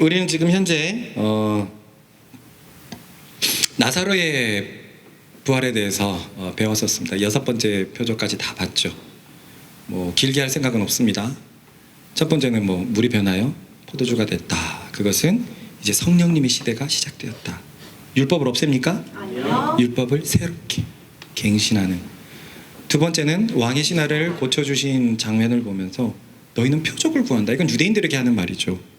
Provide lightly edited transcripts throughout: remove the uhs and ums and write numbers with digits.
우리는 지금 현재 나사로의 부활에 대해서 배웠었습니다. 6번째 표적까지 다 봤죠. 뭐 길게 할 생각은 없습니다. 첫 번째는 뭐 물이 변하여 포도주가 됐다. 그것은 이제 성령님의 시대가 시작되었다. 율법을 없앱니까? 아니요. 율법을 새롭게 갱신하는. 두 번째는 왕의 신하를 고쳐주신 장면을 보면서 너희는 표적을 구한다. 이건 유대인들에게 하는 말이죠.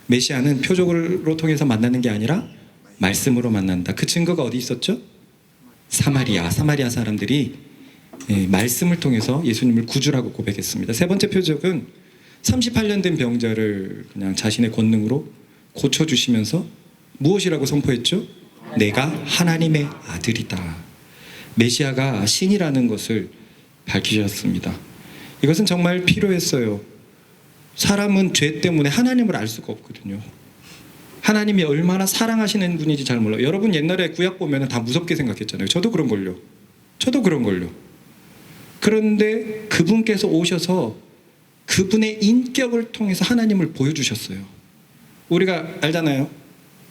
메시아는 표적으로 통해서 만나는 게 아니라 말씀으로 만난다. 그 증거가 어디 있었죠? 사마리아 사람들이 말씀을 통해서 예수님을 구주라고 고백했습니다. 세 번째 표적은 38년 된 병자를 그냥 자신의 권능으로 고쳐주시면서 무엇이라고 선포했죠? 내가 하나님의 아들이다. 메시아가 신이라는 것을 밝히셨습니다. 이것은 정말 필요했어요. 사람은 죄 때문에 하나님을 알 수가 없거든요. 하나님이 얼마나 사랑하시는 분인지 잘 몰라요. 여러분 옛날에 구약 보면 다 무섭게 생각했잖아요. 저도 그런걸요. 그런데 그분께서 오셔서 그분의 인격을 통해서 하나님을 보여주셨어요. 우리가 알잖아요.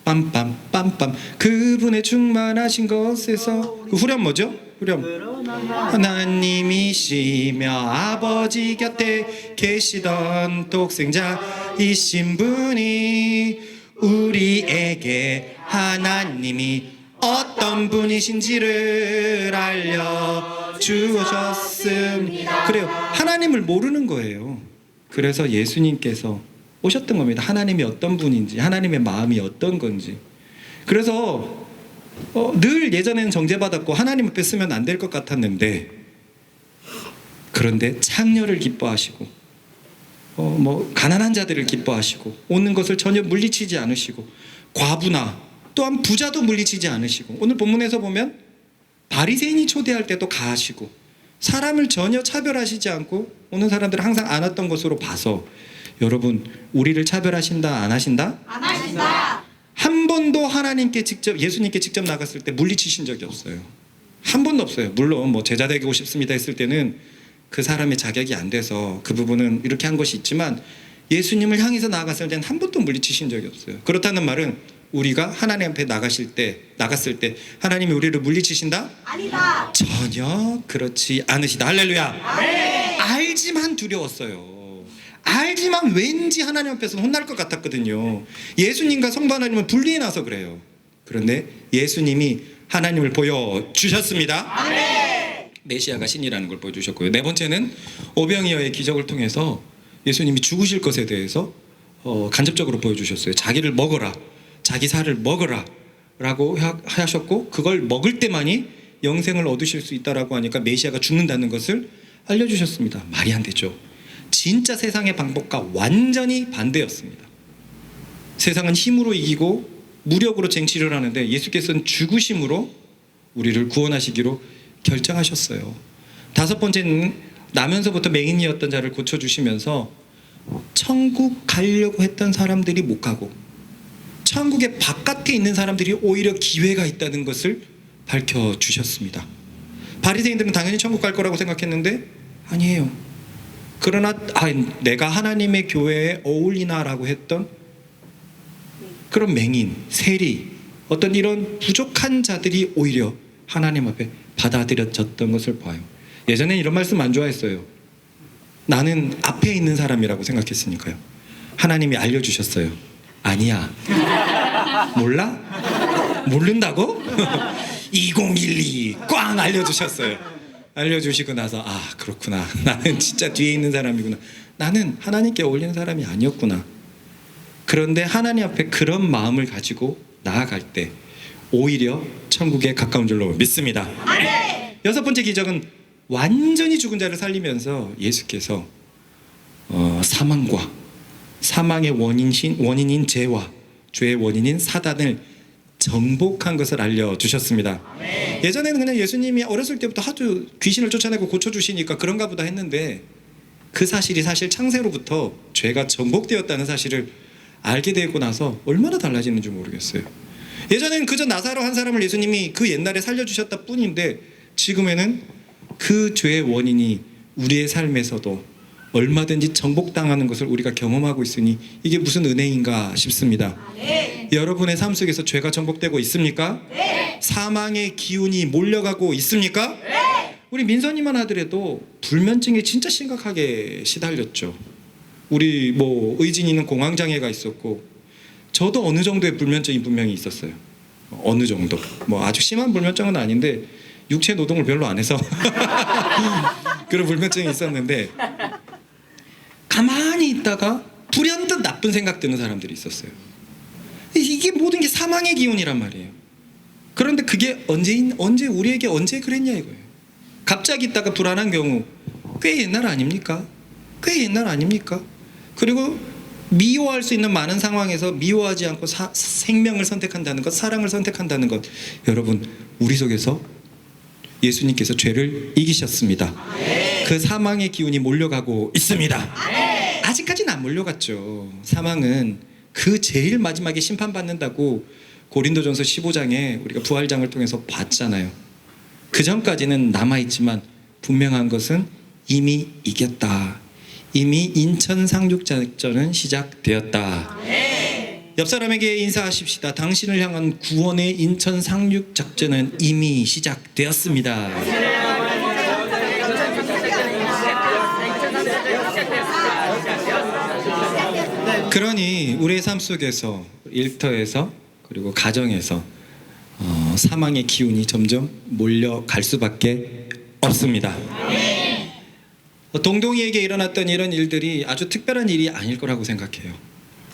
빰빰 빰빰 그분의 충만하신 것에서 그 후렴 뭐죠? 후렴 하나님이시며 아버지 곁에 계시던 독생자이신 분이 우리에게 하나님이 어떤 분이신지를 알려주셨습니다. 그래요. 하나님을 모르는 거예요. 그래서 예수님께서 오셨던 겁니다. 하나님이 어떤 분인지, 하나님의 마음이 어떤 건지. 그래서 늘 예전에는 정죄받았고 하나님 앞에 쓰면 안 될 것 같았는데, 그런데 창녀를 기뻐하시고 뭐 가난한 자들을 기뻐하시고 오는 것을 전혀 물리치지 않으시고 과부나 또한 부자도 물리치지 않으시고, 오늘 본문에서 보면 바리새인이 초대할 때도 가하시고 사람을 전혀 차별하시지 않고 오는 사람들을 항상 안 왔던 것으로 봐서, 여러분 우리를 차별하신다 안 하신다? 안 하신다. 한 번도 하나님께 직접, 예수님께 직접 나갔을 때 물리치신 적이 없어요. 한 번도 없어요. 물론 뭐 제자 되고 싶습니다 했을 때는 그 사람의 자격이 안 돼서 그 부분은 이렇게 한 것이 있지만, 예수님을 향해서 나아갔을 때는 한 번도 물리치신 적이 없어요. 그렇다는 말은 우리가 하나님 앞에 나갔을 때 하나님이 우리를 물리치신다? 아니다. 전혀 그렇지 않으시다. 할렐루야. 아멘. 알지만 두려웠어요. 알지만 왠지 하나님 앞에서 혼날 것 같았거든요. 예수님과 성도 하나님은 분리해놔서 그래요. 그런데 예수님이 하나님을 보여주셨습니다. 아멘. 메시아가 신이라는 걸 보여주셨고요. 네 번째는 오병이어의 기적을 통해서 예수님이 죽으실 것에 대해서 간접적으로 보여주셨어요. 자기를 먹어라, 자기 살을 먹어라 라고 하셨고, 그걸 먹을 때만이 영생을 얻으실 수 있다라고 하니까 메시아가 죽는다는 것을 알려주셨습니다. 말이 안 되죠. 진짜 세상의 방법과 완전히 반대였습니다. 세상은 힘으로 이기고 무력으로 쟁취를 하는데, 예수께서는 죽으심으로 우리를 구원하시기로 결정하셨어요. 다섯 번째는 나면서부터 맹인이었던 자를 고쳐주시면서 천국 가려고 했던 사람들이 못 가고 천국의 바깥에 있는 사람들이 오히려 기회가 있다는 것을 밝혀주셨습니다. 바리새인들은 당연히 천국 갈 거라고 생각했는데 아니에요. 그러나 내가 하나님의 교회에 어울리나라고 했던 그런 맹인, 세리, 어떤 이런 부족한 자들이 오히려 하나님 앞에 받아들여졌던 것을 봐요. 예전엔 이런 말씀 안 좋아했어요. 나는 앞에 있는 사람이라고 생각했으니까요. 하나님이 알려주셨어요. 아니야. 몰라? 모른다고? 2012 꽝 알려주셨어요. 알려주시고 나서 그렇구나. 나는 진짜 뒤에 있는 사람이구나. 나는 하나님께 어울리는 사람이 아니었구나. 그런데 하나님 앞에 그런 마음을 가지고 나아갈 때 오히려 천국에 가까운 줄로 믿습니다. 아멘. 여섯 번째 기적은 완전히 죽은 자를 살리면서 예수께서 사망과 사망의 원인인 죄와 죄의 원인인 사단을 정복한 것을 알려주셨습니다. 아멘. 예전에는 그냥 예수님이 어렸을 때부터 아주 귀신을 쫓아내고 고쳐주시니까 그런가 보다 했는데, 그 사실이 사실 창세로부터 죄가 정복되었다는 사실을 알게 되고 나서 얼마나 달라지는지 모르겠어요. 예전에는 그저 나사로 한 사람을 예수님이 그 옛날에 살려주셨다 뿐인데, 지금에는 그 죄의 원인이 우리의 삶에서도 얼마든지 정복당하는 것을 우리가 경험하고 있으니 이게 무슨 은혜인가 싶습니다. 여러분의 삶 속에서 죄가 정복되고 있습니까? 사망의 기운이 몰려가고 있습니까? 우리 민선이만 하더라도 불면증에 진짜 심각하게 시달렸죠. 우리 뭐 의진이는 공황장애가 있었고 저도 어느 정도의 불면증이 분명히 있었어요. 어느 정도. 뭐 아주 심한 불면증은 아닌데 육체 노동을 별로 안 해서 그런 불면증이 있었는데 가만히 있다가 불현듯 나쁜 생각 드는 사람들이 있었어요. 이게 모든 게 사망의 기운이란 말이에요. 그런데 그게 언제 우리에게 언제 그랬냐 이거예요. 갑자기 있다가 불안한 경우 꽤 옛날 아닙니까? 꽤 옛날 아닙니까? 그리고 미워할 수 있는 많은 상황에서 미워하지 않고 생명을 선택한다는 것, 사랑을 선택한다는 것, 여러분 우리 속에서 예수님께서 죄를 이기셨습니다. 그 사망의 기운이 몰려가고 있습니다. 아직까지는 안 몰려갔죠. 사망은 그 제일 마지막에 심판받는다고 고린도전서 15장에 우리가 부활장을 통해서 봤잖아요. 그 전까지는 남아있지만 분명한 것은 이미 이겼다. 이미 인천 상륙작전은 시작되었다. 옆 사람에게 인사하십시다. 당신을 향한 구원의 인천 상륙작전은 이미 시작되었습니다. 그러니 우리의 삶 속에서 일터에서 그리고 가정에서 사망의 기운이 점점 몰려갈 수밖에 없습니다. 동동이에게 일어났던 이런 일들이 아주 특별한 일이 아닐 거라고 생각해요.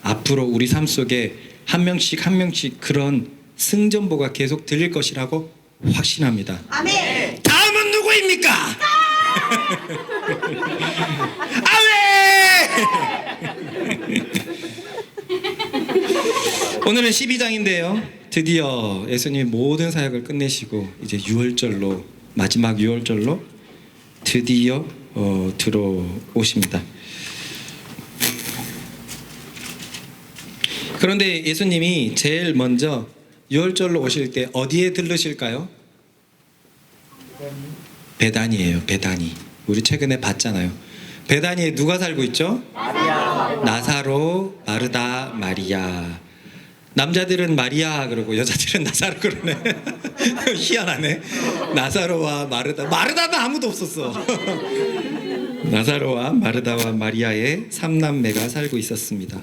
앞으로 우리 삶 속에 한 명씩 한 명씩 그런 승전보가 계속 들릴 것이라고 확신합니다. 아멘. 다음은 누구입니까? 아멘! 오늘은 12장인데요. 드디어 예수님 모든 사역을 끝내시고 이제 유월절로 마지막 유월절로 드디어 들어오십니다. 그런데 예수님이 제일 먼저 유월절로 오실 때 어디에 들르실까요? 베다니예요. 베다니. 우리 최근에 봤잖아요. 베다니에 누가 살고 있죠? 마리아. 나사로, 마르다, 마리아. 남자들은 마리아 그러고 여자들은 나사로 그러네. 희한하네. 나사로와 마르다는 아무도 없었어. 나사로와 마르다와 마리아의 삼남매가 살고 있었습니다.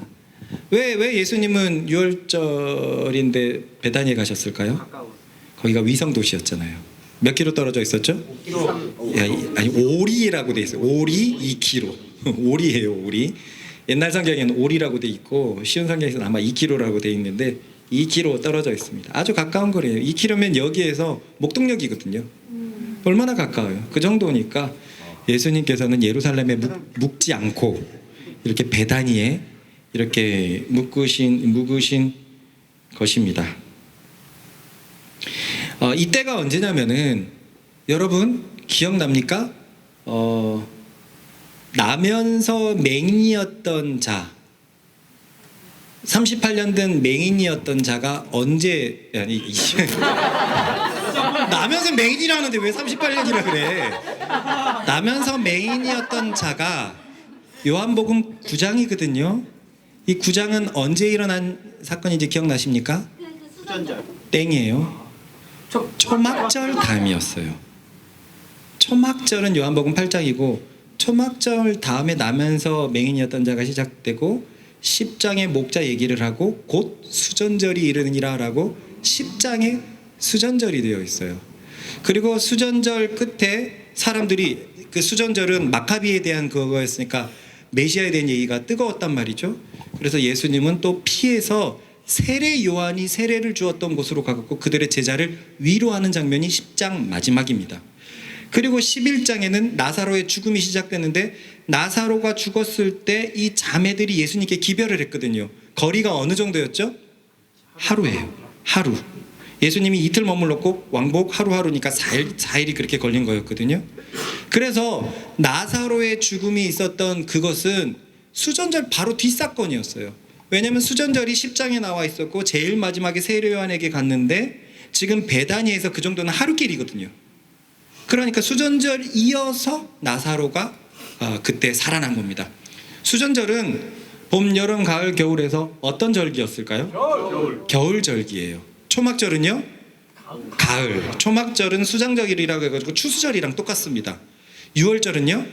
왜 예수님은 유월절인데 베다니에 가셨을까요? 거기가 위성 도시였잖아요. 몇 킬로 떨어져 있었죠? 5km. 아니 오리라고 돼 있어요. 오리 2km. 오리예요, 오리. 옛날 성경에는 오리라고 돼 있고 쉬운 성경에서는 아마 2km라고 돼 있는데 2km 떨어져 있습니다. 아주 가까운 거리예요. 2km면 여기에서 목동역이거든요. 얼마나 가까워요. 그 정도니까 예수님께서는 예루살렘에 묵지 않고 이렇게 베다니에 이렇게 묵으신 것입니다. 이때가 언제냐면은 여러분 기억납니까? 나면서 맹인이었던 자, 38년 된 맹인이었던 자가 언제 나면서 맹인이라는데 왜 38년이라 그래? 나면서 맹인이었던 자가 요한복음 9장이거든요. 이 9장은 언제 일어난 사건인지 기억나십니까? 수전절. 땡이에요. 초막절 다음이었어요. 초막절은 요한복음 8장이고 초막절 다음에 나면서 맹인이었던 자가 시작되고 10장에 목자 얘기를 하고 곧 수전절이 이르느니라 라고 10장에 수전절이 되어 있어요. 그리고 수전절 끝에 사람들이 그 수전절은 마카비에 대한 그거였으니까 메시아에 대한 얘기가 뜨거웠단 말이죠. 그래서 예수님은 또 피해서 세례 요한이 세례를 주었던 곳으로 가고 그들의 제자를 위로하는 장면이 10장 마지막입니다. 그리고 11장에는 나사로의 죽음이 시작되는데 나사로가 죽었을 때 이 자매들이 예수님께 기별을 했거든요. 거리가 어느 정도였죠? 하루예요. 하루. 예수님이 이틀 머물렀고 왕복 하루하루니까 4일이 그렇게 걸린 거였거든요. 그래서 나사로의 죽음이 있었던 그것은 수전절 바로 뒷사건이었어요. 왜냐하면 수전절이 10장에 나와 있었고 제일 마지막에 세례 요한에게 갔는데 지금 베다니에서 그 정도는 하루길이거든요. 그러니까 수전절 이어서 나사로가 그때 살아난 겁니다. 수전절은 봄, 여름, 가을, 겨울에서 어떤 절기였을까요? 겨울절기예요. 초막절은요? 가을. 초막절은 수장절이라고 해가지고 추수절이랑 똑같습니다. 유월절은요?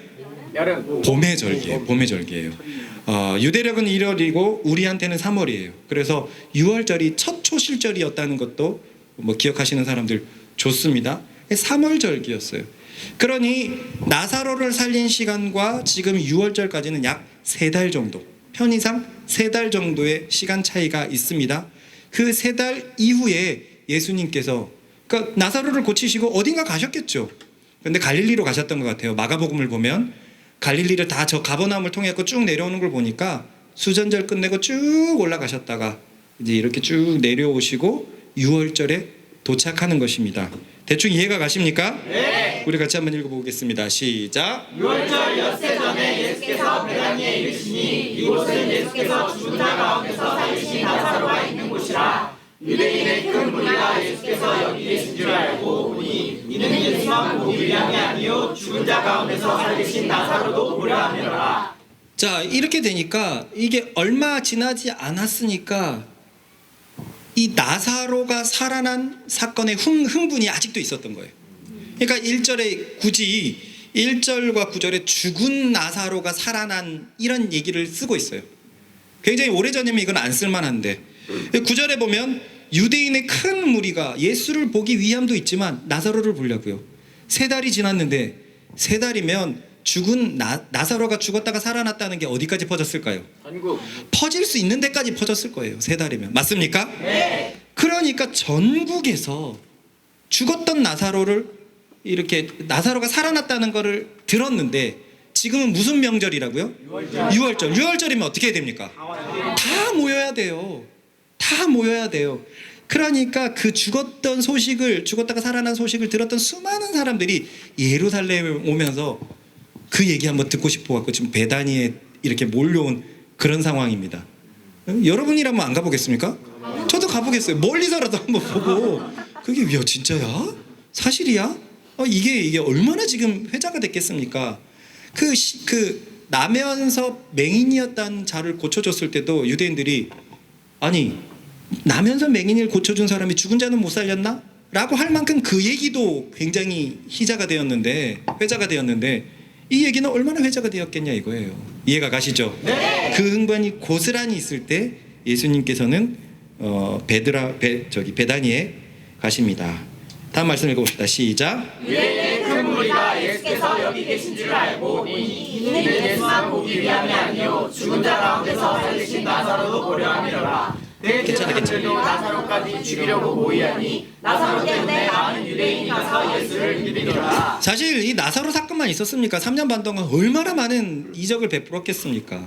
여름. 봄의 절기예요. 봄의 절기예요. 유대력은 1월이고 우리한테는 3월이에요. 그래서 6월절이 첫 초실절이었다는 것도 뭐 기억하시는 사람들 좋습니다. 3월 절기였어요. 그러니 나사로를 살린 시간과 지금 6월절까지는 약 3달 정도, 편의상 3달 정도의 시간 차이가 있습니다. 그 3달 이후에 예수님께서 그러니까 나사로를 고치시고 어딘가 가셨겠죠. 근데 갈릴리로 가셨던 것 같아요. 마가복음을 보면 갈릴리를 다 저 가버나움을 통해 쭉 내려오는 걸 보니까 수전절 끝내고 쭉 올라가셨다가 이제 이렇게 쭉 내려오시고 6월절에 도착하는 것입니다. 대충 이해가 가십니까? 네. 우리 같이 한번 읽어보겠습니다. 시작. 6월절 엿새 전에 예수께서 베다니에 이르시니 이곳은 예수께서 죽은 자 가운데서 살리신 나사로가 있는 곳이라. 유대인의 큰 무리가 예수께서 여기 계신 줄 알고 보니 이는 예수만 보기 위함이 아니요 죽은 자 가운데서 살리신 나사로도 보려 함이라. 자, 이렇게 되니까 이게 얼마 지나지 않았으니까 이 나사로가 살아난 사건의 흥분이 아직도 있었던 거예요. 그러니까 1절에 굳이 1절과 9절에 죽은 나사로가 살아난 이런 얘기를 쓰고 있어요. 굉장히 오래전이면 이건 안 쓸만한데 9절에 보면 유대인의 큰 무리가 예수를 보기 위함도 있지만 나사로를 보려고요. 3달이 지났는데 3달이면 죽은 나사로가 죽었다가 살아났다는 게 어디까지 퍼졌을까요? 전국. 퍼질 수 있는 데까지 퍼졌을 거예요. 3달이면. 맞습니까? 네. 그러니까 전국에서 죽었던 나사로를 이렇게 나사로가 살아났다는 거를 들었는데 지금은 무슨 명절이라고요? 6월절. 6월절이면 어떻게 해야 됩니까? 다 모여야 돼요. 다 모여야 돼요. 그러니까 그 죽었다가 살아난 소식을 들었던 수많은 사람들이 예루살렘에 오면서 그 얘기 한번 듣고 싶어갖고 지금 베다니에 이렇게 몰려온 그런 상황입니다. 여러분이라면 안 가보겠습니까? 저도 가보겠어요. 멀리서라도 한번 보고 그게 야 진짜야? 사실이야? 이게 얼마나 지금 회자가 됐겠습니까? 그 나면서 맹인이었다는 자를 고쳐줬을 때도 유대인들이 아니 나면서 맹인을 고쳐준 사람이 죽은 자는 못 살렸나? 라고 할 만큼 그 얘기도 굉장히 회자가 되었는데 이 얘기는 얼마나 회자가 되었겠냐 이거예요. 이해가 가시죠? 네. 그 흥분이 고스란히 있을 때 예수님께서는 베다니에 가십니다. 다음 말씀 읽어봅시다. 시작. 유대인의 큰 무리가 예수께서 여기 계신 줄 알고 보니 이는 예수만 보기 위함이 아니요 죽은 자 가운데서 살리신 나사로도 보려 함이라. 괜찮아. 대제사장들도 나사로까지 죽이려고 모이하니 나사로 때문에 많은 유대인이 가서 예수를 믿으리라. 사실 이 나사로 사건만 있었습니까? 3년 반 동안 얼마나 많은 이적을 베풀었겠습니까?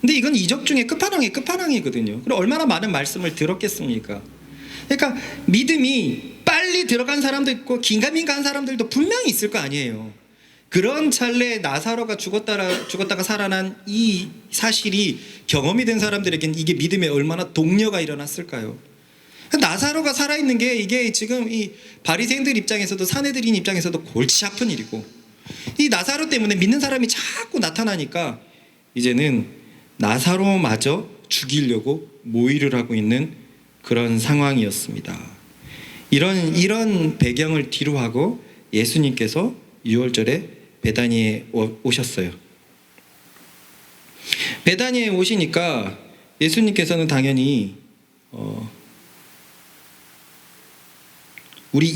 근데 이건 이적 중에 끝판왕이거든요. 그리고 얼마나 많은 말씀을 들었겠습니까? 그러니까 믿음이 빨리 들어간 사람도 있고 긴가민가한 사람들도 분명히 있을 거 아니에요. 그런 찰나에 나사로가 죽었다가 살아난 이 사실이 경험이 된 사람들에게는 이게 믿음에 얼마나 동료가 일어났을까요? 나사로가 살아있는 게 이게 지금 이 바리새인들 입장에서도 사내들인 입장에서도 골치 아픈 일이고 이 나사로 때문에 믿는 사람이 자꾸 나타나니까 이제는 나사로마저 죽이려고 모의를 하고 있는 그런 상황이었습니다. 이런 배경을 뒤로 하고 예수님께서 6월절에 베다니에 오셨어요. 베다니에 오시니까 예수님께서는 당연히 우리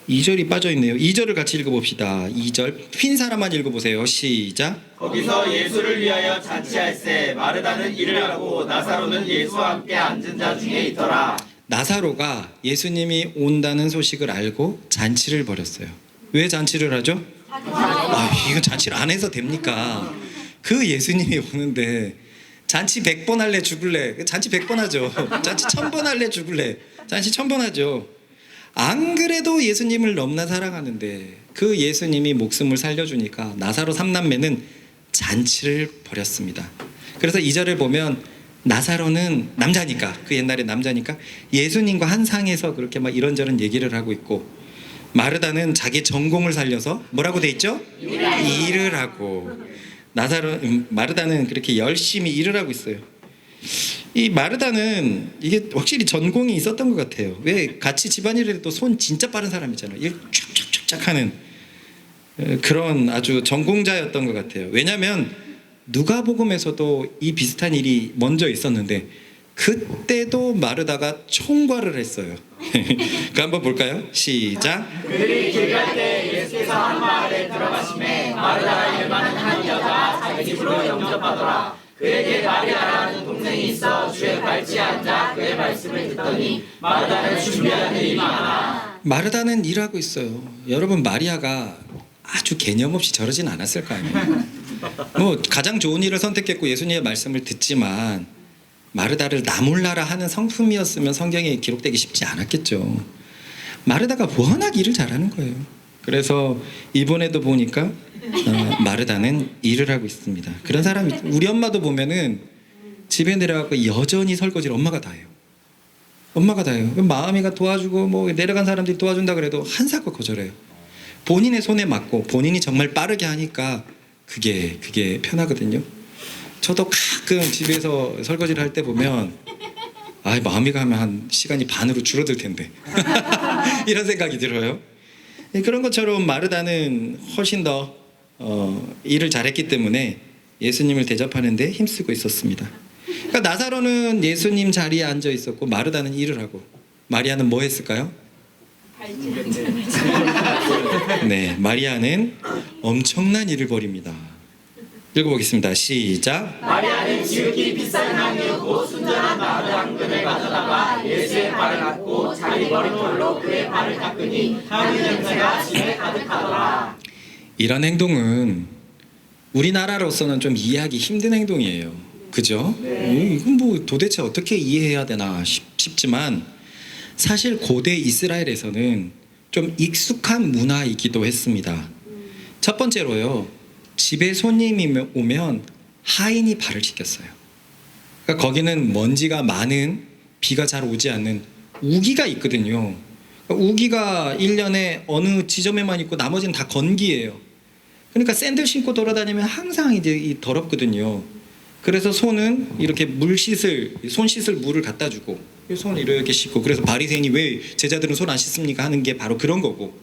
2절이 빠져있네요. 2절을 같이 읽어봅시다. 2절 핀 사람만 읽어보세요. 시작. 거기서 예수를 위하여 잔치할세 마르다는 일을 하고 나사로는 예수와 함께 앉은 자 중에 있더라. 나사로가 예수님이 온다는 소식을 알고 잔치를 벌였어요. 왜 잔치를 하죠? 이건 잔치를 안 해서 됩니까? 그 예수님이 오는데 잔치 100번 할래 죽을래? 잔치 100번 하죠. 잔치 1000번 할래 죽을래? 잔치 1000번 하죠. 안 그래도 예수님을 너무나 사랑하는데 그 예수님이 목숨을 살려주니까 나사로 3남매는 잔치를 벌였습니다. 그래서 2절을 보면 나사로는 남자니까 그 옛날에 남자니까 예수님과 한 상에서 그렇게 막 이런저런 얘기를 하고 있고 마르다는 자기 전공을 살려서 뭐라고 돼 있죠? 일을 하고. 마르다는 그렇게 열심히 일을 하고 있어요. 이 마르다는 이게 확실히 전공이 있었던 것 같아요. 왜 같이 집안일을 해도 손 진짜 빠른 사람이잖아요. 일 촥촥촥 하는 그런 아주 전공자였던 것 같아요. 왜냐하면 누가복음에서도 이 비슷한 일이 먼저 있었는데 그때도 마르다가 총괄을 했어요. 그 한번 볼까요? 시작. 그들이 길 갈 때 예수께서 한 마을에 들어가심에 마르다가 일 많은 한 여자가 자기 집으로 영접하더라. 그에게 마리아라는 동생이 있어 주에 발치에 앉아 그의 말씀을 듣더니 마르다는 준비하는 일이 많아. 마르다는 일하고 있어요. 여러분, 마리아가 아주 개념 없이 저러진 않았을 거 아니에요. 뭐 가장 좋은 일을 선택했고 예수님의 말씀을 듣지만 마르다를 나 몰라라 하는 성품이었으면 성경에 기록되기 쉽지 않았겠죠. 마르다가 워낙 일을 잘하는 거예요. 그래서 이번에도 보니까 마르다는 일을 하고 있습니다. 그런 사람이, 우리 엄마도 보면은 집에 내려가고 여전히 설거지를 엄마가 다 해요. 엄마가 다 해요. 마음이가 도와주고 뭐 내려간 사람들이 도와준다 그래도 한사코 거절해요. 본인의 손에 맞고 본인이 정말 빠르게 하니까 그게 편하거든요. 저도 가끔 집에서 설거지를 할 때 보면 마음이가 하면 한 시간이 반으로 줄어들 텐데 이런 생각이 들어요. 그런 것처럼 마르다는 훨씬 더 일을 잘했기 때문에 예수님을 대접하는데 힘쓰고 있었습니다. 그러니까 나사로는 예수님 자리에 앉아 있었고 마르다는 일을 하고 마리아는 뭐 했을까요? 네, 마리아는 엄청난 일을 벌입니다. 읽어보겠습니다. 시작. 마리아는 지극히 비싼 향유 곧 순전한 나무 당근을 가져다가 예수의 발을 닦고 자기 머리털로 그의 발을 닦으니 향유 냄새가 집에 가득하더라. 이런 행동은 우리나라로서는 좀 이해하기 힘든 행동이에요. 그죠? 이건 뭐 도대체 어떻게 이해해야 되나 싶지만 사실 고대 이스라엘에서는 좀 익숙한 문화이기도 했습니다. 첫 번째로요, 집에 손님이 오면 하인이 발을 씻겼어요. 그러니까 거기는 먼지가 많은, 비가 잘 오지 않는 우기가 있거든요. 그러니까 우기가 1년에 어느 지점에만 있고 나머지는 다 건기예요. 그러니까 샌들 신고 돌아다니면 항상 이제 더럽거든요. 그래서 손은 이렇게 손 씻을 물을 갖다 주고 손을 이렇게 씻고, 그래서 바리새인이 왜 제자들은 손 안 씻습니까 하는 게 바로 그런 거고,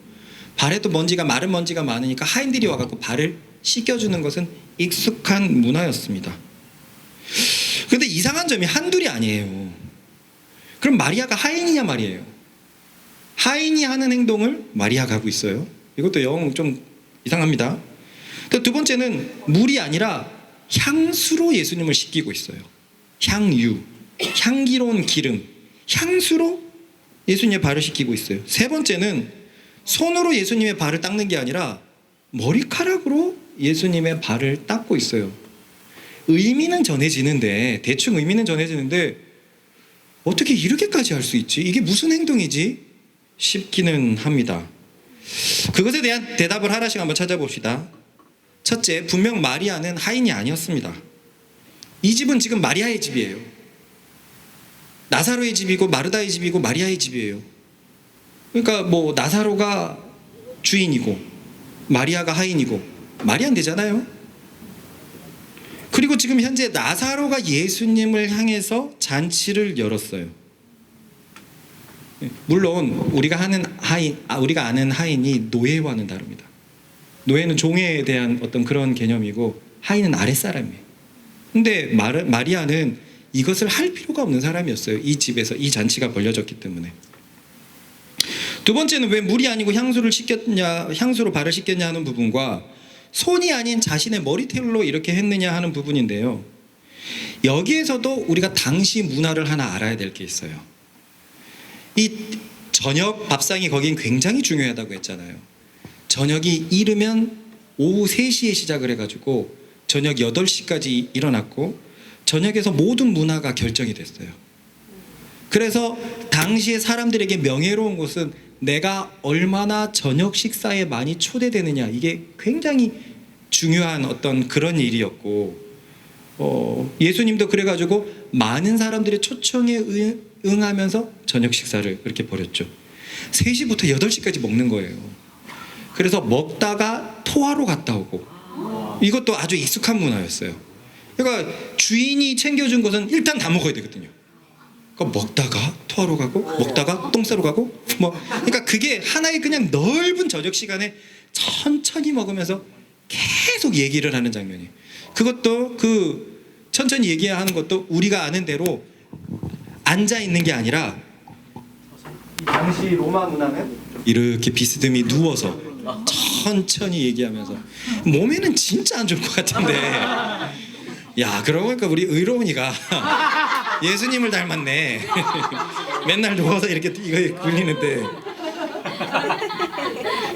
발에도 마른 먼지가 많으니까 하인들이 와갖고 발을 씻겨주는 것은 익숙한 문화였습니다. 그런데 이상한 점이 한둘이 아니에요. 그럼 마리아가 하인이냐 말이에요. 하인이 하는 행동을 마리아가 하고 있어요. 이것도 영 좀 이상합니다. 두 번째는 물이 아니라 향수로 예수님을 씻기고 있어요. 향유, 향기로운 기름, 향수로 예수님의 발을 씻기고 있어요. 세 번째는 손으로 예수님의 발을 닦는 게 아니라 머리카락으로 예수님의 발을 닦고 있어요. 의미는 전해지는데, 대충 의미는 전해지는데 어떻게 이렇게까지 할 수 있지? 이게 무슨 행동이지? 싶기는 합니다. 그것에 대한 대답을 하나씩 한번 찾아봅시다. 첫째, 분명 마리아는 하인이 아니었습니다. 이 집은 지금 마리아의 집이에요. 나사로의 집이고 마르다의 집이고 마리아의 집이에요. 그러니까 뭐 나사로가 주인이고 마리아가 하인이고 말이 안 되잖아요. 그리고 지금 현재 나사로가 예수님을 향해서 잔치를 열었어요. 물론 우리가 아는 하인이 노예와는 다릅니다. 노예는 종에 대한 어떤 그런 개념이고 하인은 아랫사람이에요. 근데 마리아는 이것을 할 필요가 없는 사람이었어요. 이 집에서 이 잔치가 벌려졌기 때문에. 두 번째는 왜 물이 아니고 향수로 발을 씻겼냐 하는 부분과 손이 아닌 자신의 머리털로 이렇게 했느냐 하는 부분인데요. 여기에서도 우리가 당시 문화를 하나 알아야 될 게 있어요. 이 저녁 밥상이 거긴 굉장히 중요하다고 했잖아요. 저녁이 이르면 오후 3시에 시작을 해가지고 저녁 8시까지 일어났고 저녁에서 모든 문화가 결정이 됐어요. 그래서 당시에 사람들에게 명예로운 것은 내가 얼마나 저녁 식사에 많이 초대되느냐, 이게 굉장히 중요한 어떤 그런 일이었고, 예수님도 그래가지고 많은 사람들의 초청에 응하면서 저녁 식사를 그렇게 벌였죠. 3시부터 8시까지 먹는 거예요. 그래서 먹다가 토하러 갔다 오고, 이것도 아주 익숙한 문화였어요. 그러니까 주인이 챙겨준 것은 일단 다 먹어야 되거든요. 그러니까 먹다가 토하러 가고, 먹다가 똥 싸러 가고, 그러니까 그게 하나의 그냥 넓은 저녁 시간에 천천히 먹으면서 계속 얘기를 하는 장면이에요. 그것도 그 천천히 얘기하는 것도 우리가 아는 대로 앉아 있는 게 아니라, 당시 로마 문화는 이렇게 비스듬히 누워서 천천히 얘기하면서, 몸에는 진짜 안 좋을 것 같은데, 야, 그러고 보니까 우리 의로운이가 예수님을 닮았네. 맨날 누워서 이렇게 이거 굴리는데.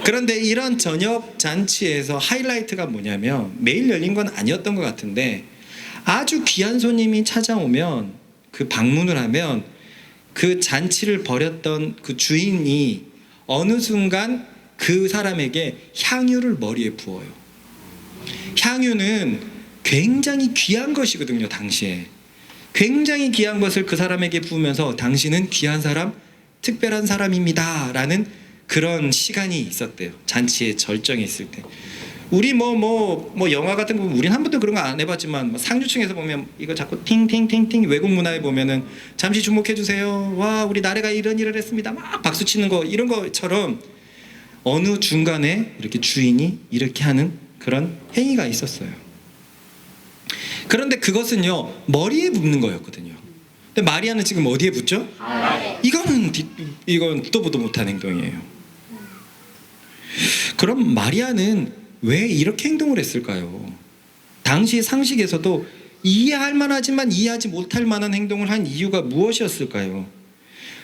그런데 이런 저녁 잔치에서 하이라이트가 뭐냐면, 매일 열린 건 아니었던 것 같은데, 아주 귀한 손님이 찾아오면, 그 방문을 하면 그 잔치를 벌였던 그 주인이 어느 순간 그 사람에게 향유를 머리에 부어요. 향유는 굉장히 귀한 것이거든요. 당시에 굉장히 귀한 것을 그 사람에게 부으면서, 당신은 귀한 사람, 특별한 사람입니다 라는 그런 시간이 있었대요. 잔치의 절정이 있을 때. 우리 뭐 영화 같은 거, 우린 한 번도 그런 거 안 해봤지만 상류층에서 보면 이거 자꾸 팅팅팅팅, 외국 문화에 보면은 잠시 주목해 주세요, 와 우리 나라가 이런 일을 했습니다, 막 박수 치는 거, 이런 것처럼 어느 중간에 이렇게 주인이 이렇게 하는 그런 행위가 있었어요. 그런데 그것은요, 머리에 붓는 거였거든요. 근데 마리아는 지금 어디에 붓죠? 이건 듣도 보도 못한 행동이에요. 그럼 마리아는 왜 이렇게 행동을 했을까요? 당시 상식에서도 이해할 만하지만 이해하지 못할 만한 행동을 한 이유가 무엇이었을까요?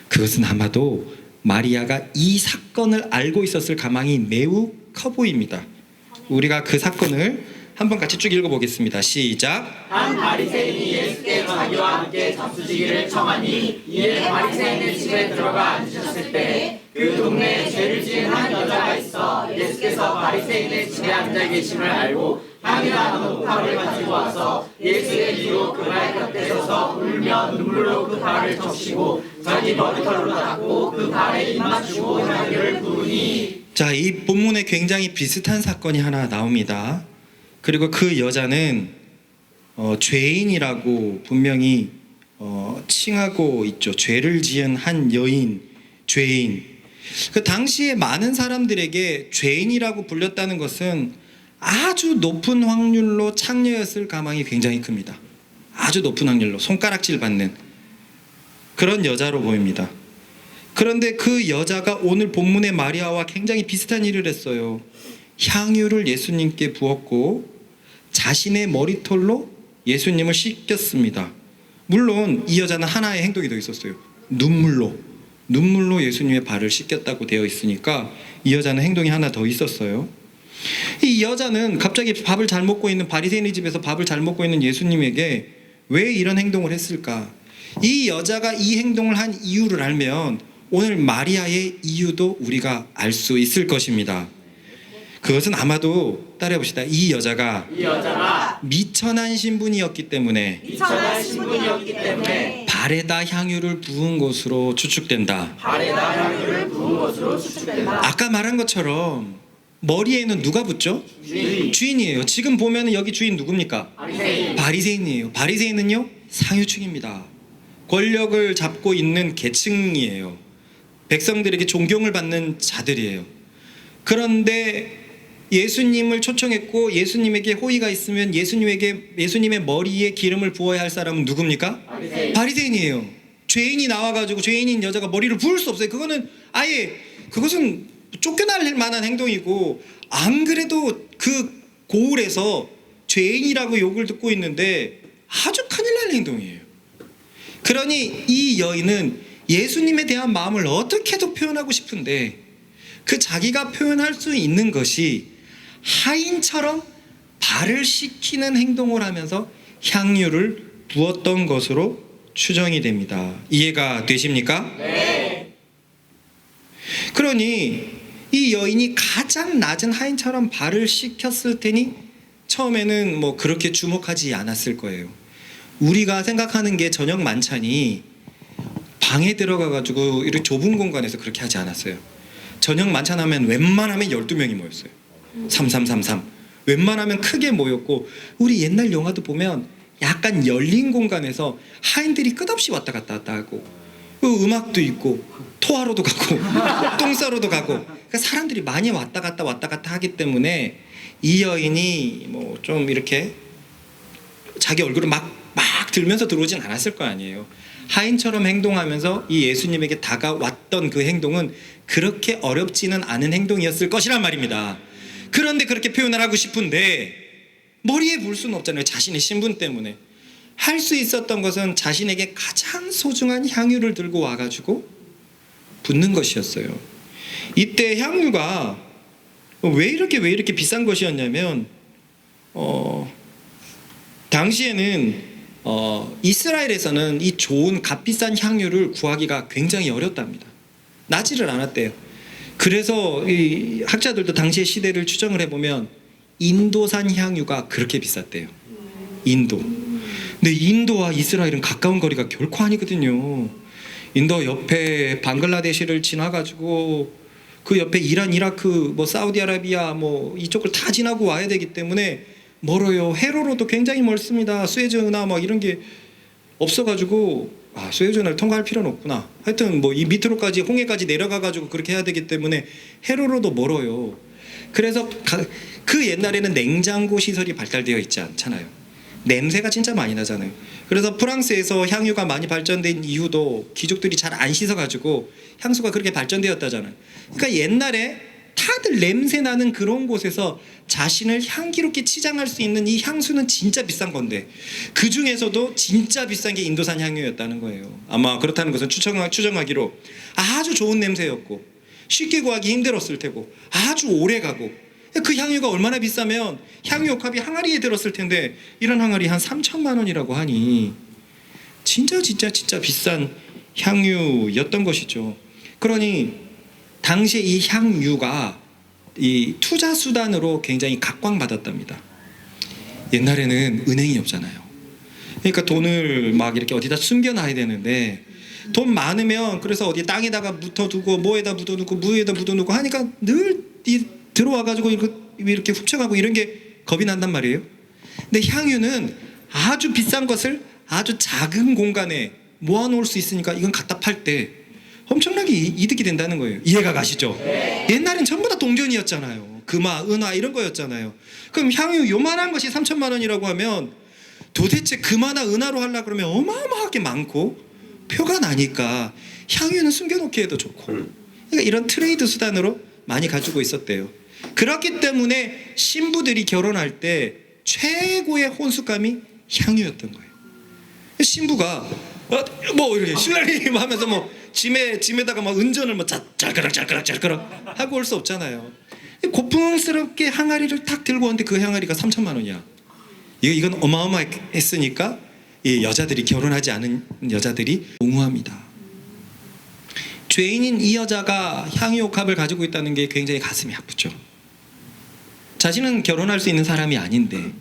그것은 아마도 마리아가 이 사건을 알고 있었을 가망이 매우 커 보입니다. 우리가 그 사건을 한번 같이 쭉 읽어보겠습니다. 시작. 한 바리새인이 예수께 자기와 함께 잡수시기를 청하니, 이에 바리새인의 집에 들어가 앉으셨을 때 그 동네에 죄를 지은 한 여자가 있어 예수께서 바리새인의 집에 앉아 계심을 알고 향유와 녹화를 가지고 와서 예수의 뒤로 그 발 곁에 서서 울며 눈물로 그 발을 적시고 자기 머리털로 닦고 그 발에 입 맞추고 향유를 부으니. 자, 이 본문에 굉장히 비슷한 사건이 하나 나옵니다. 그리고 그 여자는 죄인이라고 분명히 칭하고 있죠. 죄를 지은 한 여인, 죄인. 그 당시에 많은 사람들에게 죄인이라고 불렸다는 것은 아주 높은 확률로 창녀였을 가망이 굉장히 큽니다. 아주 높은 확률로 손가락질 받는 그런 여자로 보입니다. 그런데 그 여자가 오늘 본문의 마리아와 굉장히 비슷한 일을 했어요. 향유를 예수님께 부었고 자신의 머리털로 예수님을 씻겼습니다. 물론 이 여자는 하나의 행동이 더 있었어요. 눈물로 예수님의 발을 씻겼다고 되어 있으니까 이 여자는 행동이 하나 더 있었어요. 이 여자는 갑자기 밥을 잘 먹고 있는, 바리새인의 집에서 밥을 잘 먹고 있는 예수님에게 왜 이런 행동을 했을까? 이 여자가 이 행동을 한 이유를 알면 오늘 마리아의 이유도 우리가 알 수 있을 것입니다. 그것은 아마도 따라해봅시다. 이 여자가 미천한 신분이었기 때문에 발에다 향유를 부은 것으로 추측된다. 아까 말한 것처럼 머리에는 누가 붓죠? 주인이에요. 지금 보면 여기 주인 누굽니까? 바리새인이에요. 바리새인은요, 상류층입니다. 권력을 잡고 있는 계층이에요. 백성들에게 존경을 받는 자들이에요. 그런데 예수님을 초청했고 예수님에게 호의가 있으면 예수님의 머리에 기름을 부어야 할 사람은 누굽니까? 바리새인이에요. 죄인이 나와가지고 죄인인 여자가 머리를 부을 수 없어요. 그것은 쫓겨날 만한 행동이고, 안 그래도 그 고을에서 죄인이라고 욕을 듣고 있는데 아주 큰일 날 행동이에요. 그러니 이 여인은 예수님에 대한 마음을 어떻게도 표현하고 싶은데 그 자기가 표현할 수 있는 것이 하인처럼 발을 씻기는 행동을 하면서 향유를 부었던 것으로 추정이 됩니다. 이해가 되십니까? 네. 그러니 이 여인이 가장 낮은 하인처럼 발을 씻겼을 테니 처음에는 뭐 그렇게 주목하지 않았을 거예요. 우리가 생각하는 게 저녁 만찬이 방에 들어가가지고 이렇게 좁은 공간에서 그렇게 하지 않았어요. 저녁 만찬하면 웬만하면 12명이 모였어요. 3333 웬만하면 크게 모였고, 우리 옛날 영화도 보면 약간 열린 공간에서 하인들이 끝없이 왔다 갔다 하고, 음악도 있고 토하러도 가고 똥 싸러도 가고, 그러니까 사람들이 많이 왔다 갔다 하기 때문에 이 여인이 뭐 좀 이렇게 자기 얼굴을 막 들면서 들어오진 않았을 거 아니에요. 하인처럼 행동하면서 이 예수님에게 다가왔던 그 행동은 그렇게 어렵지는 않은 행동이었을 것이란 말입니다. 그런데 그렇게 표현을 하고 싶은데 머리에 볼 수는 없잖아요. 자신의 신분 때문에. 할 수 있었던 것은 자신에게 가장 소중한 향유를 들고 와가지고 붓는 것이었어요. 이때 향유가 왜 이렇게 비싼 것이었냐면, 당시에는 이스라엘에서는 이 좋은 값비싼 향유를 구하기가 굉장히 어렵답니다. 나지를 않았대요. 그래서 이 학자들도 당시의 시대를 추정을 해보면 인도산 향유가 그렇게 비쌌대요. 인도. 근데 인도와 이스라엘은 가까운 거리가 결코 아니거든요. 인도 옆에 방글라데시를 지나가지고 그 옆에 이란, 이라크, 뭐 사우디아라비아 뭐 이쪽을 다 지나고 와야 되기 때문에 멀어요. 해로로도 굉장히 멀습니다. 수에즈 운하 막 이런 게 없어가지고, 수에즈 운하를 통과할 필요는 없구나. 하여튼 뭐 이 밑으로까지 홍해까지 내려가가지고 그렇게 해야 되기 때문에 해로로도 멀어요. 그래서 그 옛날에는 냉장고 시설이 발달되어 있지 않잖아요. 냄새가 진짜 많이 나잖아요. 그래서 프랑스에서 향유가 많이 발전된 이유도 귀족들이 잘 안 씻어가지고 향수가 그렇게 발전되었다잖아요. 그러니까 옛날에 다들 냄새 나는 그런 곳에서 자신을 향기롭게 치장할 수 있는 이 향수는 진짜 비싼 건데, 그 중에서도 진짜 비싼 게 인도산 향유였다는 거예요. 아마 그렇다는 것은 추정하기로 아주 좋은 냄새였고 쉽게 구하기 힘들었을 테고 아주 오래 가고, 그 향유가 얼마나 비싸면 향유 옥합이 항아리에 들었을 텐데 이런 항아리 한 3천만 원이라고 하니 진짜 비싼 향유였던 것이죠. 그러니 당시에 이 향유가 이 투자 수단으로 굉장히 각광받았답니다. 옛날에는 은행이 없잖아요. 그러니까 돈을 막 이렇게 어디다 숨겨놔야 되는데, 돈 많으면 그래서 어디 땅에다가 묻어두고 뭐에다 묻어두고 무에다 묻어놓고 하니까 늘 들어와가지고 이렇게 훔쳐가고 이런 게 겁이 난단 말이에요. 근데 향유는 아주 비싼 것을 아주 작은 공간에 모아놓을 수 있으니까 이건 갖다 팔 때 엄청나게 이득이 된다는 거예요. 이해가 가시죠? 옛날엔 전부 다 동전이었잖아요. 금화, 은화 이런 거였잖아요. 그럼 향유 요만한 것이 3천만 원이라고 하면 도대체 금화나 은화로 하려고 그러면 어마어마하게 많고 표가 나니까 향유는 숨겨놓기에도 좋고, 그러니까 이런 트레이드 수단으로 많이 가지고 있었대요. 그렇기 때문에 신부들이 결혼할 때 최고의 혼수감이 향유였던 거예요. 신부가 뭐 이렇게 신랑님 하면서 뭐 짐에다가 막 은전을 뭐 짤그락 하고 올 수 없잖아요. 고풍스럽게 항아리를 탁 들고 왔는데 그 항아리가 3천만 원이야. 이건 어마어마했으니까 이 여자들이, 결혼하지 않은 여자들이 옹호합니다. 죄인인 이 여자가 향유옥합을 가지고 있다는 게 굉장히 가슴이 아프죠. 자신은 결혼할 수 있는 사람이 아닌데,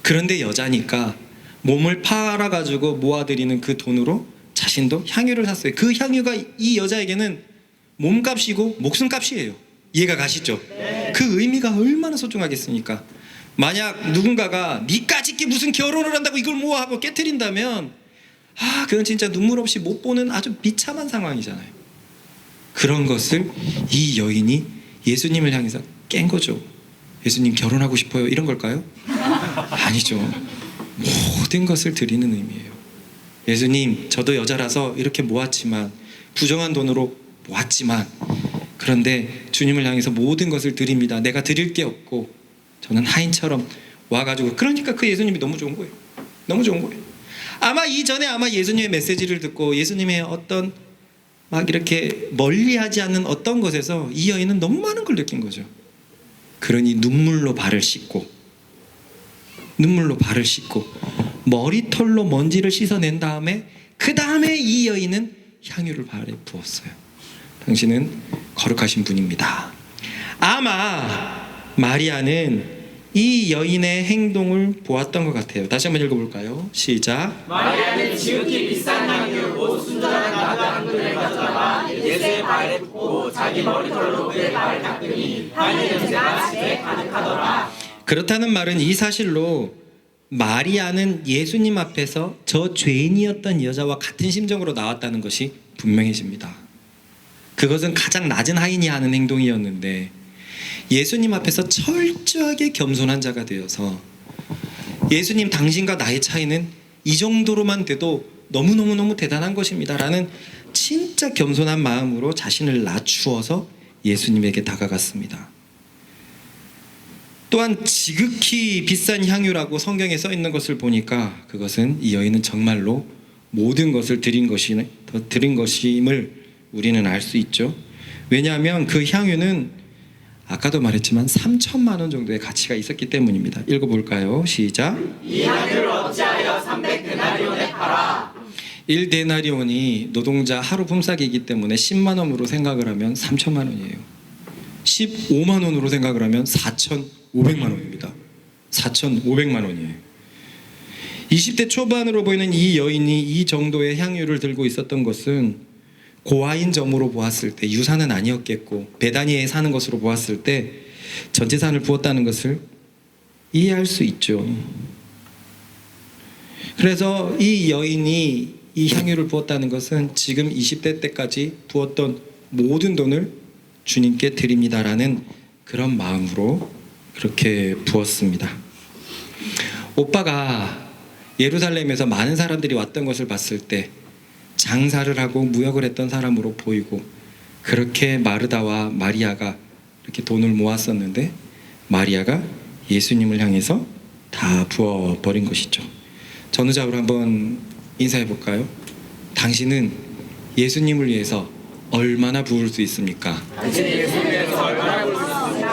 그런데 여자니까 몸을 팔아가지고 모아들이는 그 돈으로 자신도 향유를 샀어요. 그 향유가 이 여자에게는 몸값이고 목숨값이에요. 이해가 가시죠? 그 의미가 얼마나 소중하겠습니까? 만약 누군가가 니까짓 게 무슨 결혼을 한다고 이걸 모아하고 깨트린다면 그건 진짜 눈물 없이 못 보는 아주 비참한 상황이잖아요. 그런 것을 이 여인이 예수님을 향해서 깬 거죠. 예수님 결혼하고 싶어요, 이런 걸까요? 아니죠. 모든 것을 드리는 의미예요. 예수님, 저도 여자라서 이렇게 모았지만, 부정한 돈으로 모았지만, 그런데 주님을 향해서 모든 것을 드립니다. 내가 드릴 게 없고 저는 하인처럼 와가지고, 그러니까 그 예수님이 너무 좋은 거예요. 너무 좋은 거예요. 아마 이전에 예수님의 메시지를 듣고 예수님의 어떤 막 이렇게 멀리하지 않는 어떤 것에서 이 여인은 너무 많은 걸 느낀 거죠. 그러니 눈물로 발을 씻고 머리털로 먼지를 씻어낸 다음에 그 다음에 이 여인은 향유를 발에 부었어요. 당신은 거룩하신 분입니다. 아마 마리아는 이 여인의 행동을 보았던 것 같아요. 다시 한번 읽어볼까요? 시작. 마리아는 지극히 비싼 향유 곧 순전한 나드 한 그릇을 가져다가 예수의 발에 붓고 자기 머리털로 그의 발을 닦으니 향유 냄새가 집에 가득하더라. 그렇다는 말은 이 사실로 마리아는 예수님 앞에서 저 죄인이었던 여자와 같은 심정으로 나왔다는 것이 분명해집니다. 그것은 가장 낮은 하인이 하는 행동이었는데 예수님 앞에서 철저하게 겸손한 자가 되어서 예수님 당신과 나의 차이는 이 정도로만 돼도 너무너무너무 대단한 것입니다 라는 진짜 겸손한 마음으로 자신을 낮추어서 예수님에게 다가갔습니다. 또한 지극히 비싼 향유라고 성경에 써 있는 것을 보니까 그것은 이 여인은 정말로 모든 것을 드린 것임을 우리는 알 수 있죠. 왜냐하면 그 향유는 아까도 말했지만 3천만 원 정도의 가치가 있었기 때문입니다. 읽어볼까요? 시작. 이 향유를 어찌하여 300데나리온에 팔아? 1데나리온이 노동자 하루 품삯이기 때문에 10만 원으로 생각을 하면 3천만 원이에요. 15만 원으로 생각을 하면 4,500만 원입니다. 4,500만 원이에요. 20대 초반으로 보이는 이 여인이 이 정도의 향유를 들고 있었던 것은 고아인점으로 보았을 때 유산은 아니었겠고 베다니에 사는 것으로 보았을 때 전 재산을 부었다는 것을 이해할 수 있죠. 그래서 이 여인이 이 향유를 부었다는 것은 지금 20대 때까지 부었던 모든 돈을 주님께 드립니다라는 그런 마음으로 그렇게 부었습니다. 오빠가 예루살렘에서 많은 사람들이 왔던 것을 봤을 때 장사를 하고 무역을 했던 사람으로 보이고 그렇게 마르다와 마리아가 이렇게 돈을 모았었는데 마리아가 예수님을 향해서 다 부어버린 것이죠. 전우자로 한번 인사해 볼까요? 당신은 예수님을 위해서 얼마나 부을 수 있습니까? 당신이 예수를 위해서 얼마나 부을 수 있습니까?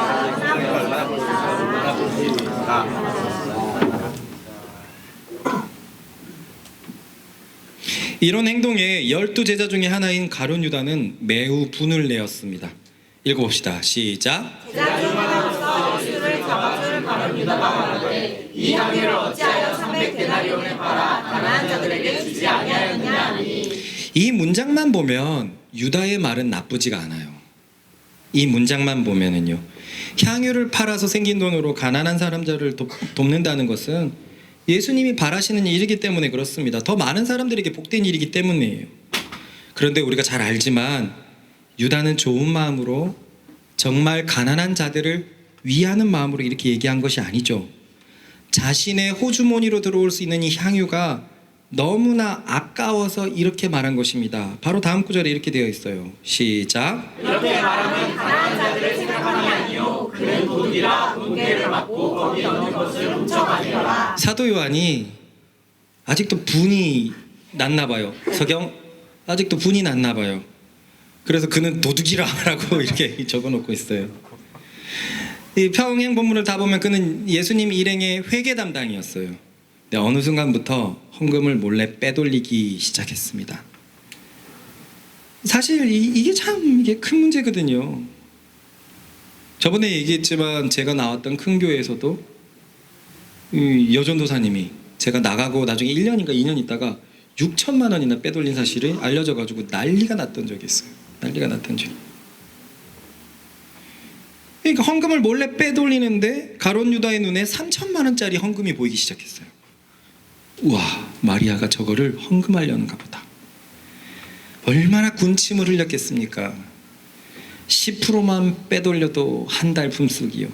이런 행동에 12제자 중에 하나인 가룟 유다는 매우 분을 내었습니다. 읽어봅시다. 시작. 제자 중 하나로서 예수를 잡아줄 가룟 유다가 말하되 이 향유를 어찌하여 300데나리온에 팔아 가난한 자들에게 주지 아니하였느냐 하니. 이 문장만 보면 유다의 말은 나쁘지가 않아요. 이 문장만 보면은요, 향유를 팔아서 생긴 돈으로 가난한 사람들을 돕는다는 것은 예수님이 바라시는 일이기 때문에 그렇습니다. 더 많은 사람들에게 복된 일이기 때문이에요. 그런데 우리가 잘 알지만 유다는 좋은 마음으로 정말 가난한 자들을 위하는 마음으로 이렇게 얘기한 것이 아니죠. 자신의 호주머니로 들어올 수 있는 이 향유가 너무나 아까워서 이렇게 말한 것입니다. 바로 다음 구절에 이렇게 되어 있어요. 시작. 이렇게 말하면 가난한 자들을 생각함이 아니요 그는 돈이라 돈계를 맞고 거기 넣는 것을 훔쳐가니라. 사도 요한이 아직도 분이 났나 봐요. 서경 아직도 분이 났나 봐요. 그래서 그는 도둑이라고 이렇게 적어놓고 있어요. 이 평행 본문을 다 보면 그는 예수님 일행의 회계 담당이었어요. 근데 어느 순간부터 헌금을 몰래 빼돌리기 시작했습니다. 사실 이게 큰 문제거든요. 저번에 얘기했지만 제가 나왔던 큰 교회에서도 여전도사님이 제가 나가고 나중에 1년인가 2년 있다가 6천만 원이나 빼돌린 사실이 알려져가지고 난리가 났던 적이 있어요. 난리가 났던 적이. 그러니까 헌금을 몰래 빼돌리는데 가룟 유다의 눈에 3천만 원짜리 헌금이 보이기 시작했어요. 우와, 마리아가 저거를 헌금하려는가 보다. 얼마나 군침을 흘렸겠습니까? 10%만 빼돌려도 한 달 품삯이요.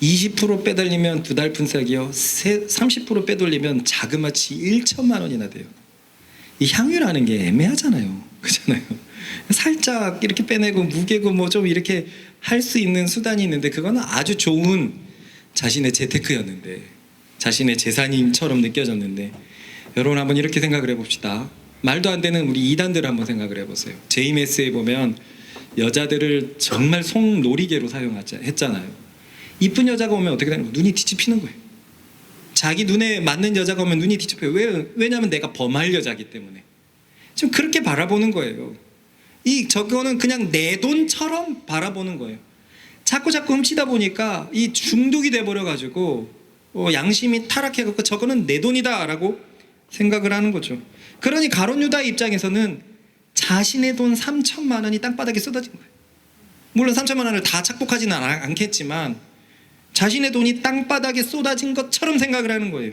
20% 빼돌리면 2달 품삯이요. 30% 빼돌리면 자그마치 1천만 원이나 돼요. 이 향유라는 게 애매하잖아요. 그렇잖아요. 살짝 이렇게 빼내고 무게고 뭐 좀 이렇게 할 수 있는 수단이 있는데 그거는 아주 좋은 자신의 재테크였는데 자신의 재산인처럼 느껴졌는데 여러분 한번 이렇게 생각을 해봅시다. 말도 안 되는 우리 이단들을 한번 생각을 해보세요. JMS에 보면 여자들을 정말 송놀이개로 사용했잖아요. 이쁜 여자가 오면 어떻게 되는 거예요? 눈이 뒤집히는 거예요. 자기 눈에 맞는 여자가 오면 눈이 뒤집혀요. 왜냐하면 내가 범할 여자기 때문에. 지금 그렇게 바라보는 거예요. 저거는 그냥 내 돈처럼 바라보는 거예요. 자꾸 훔치다 보니까 이 중독이 돼버려 가지고 양심이 타락해갖고 저거는 내 돈이다라고 생각을 하는 거죠. 그러니 가룟 유다의 입장에서는 자신의 돈 3천만 원이 땅바닥에 쏟아진 거예요. 물론 3천만 원을 다 착복하지는 않겠지만 자신의 돈이 땅바닥에 쏟아진 것처럼 생각을 하는 거예요.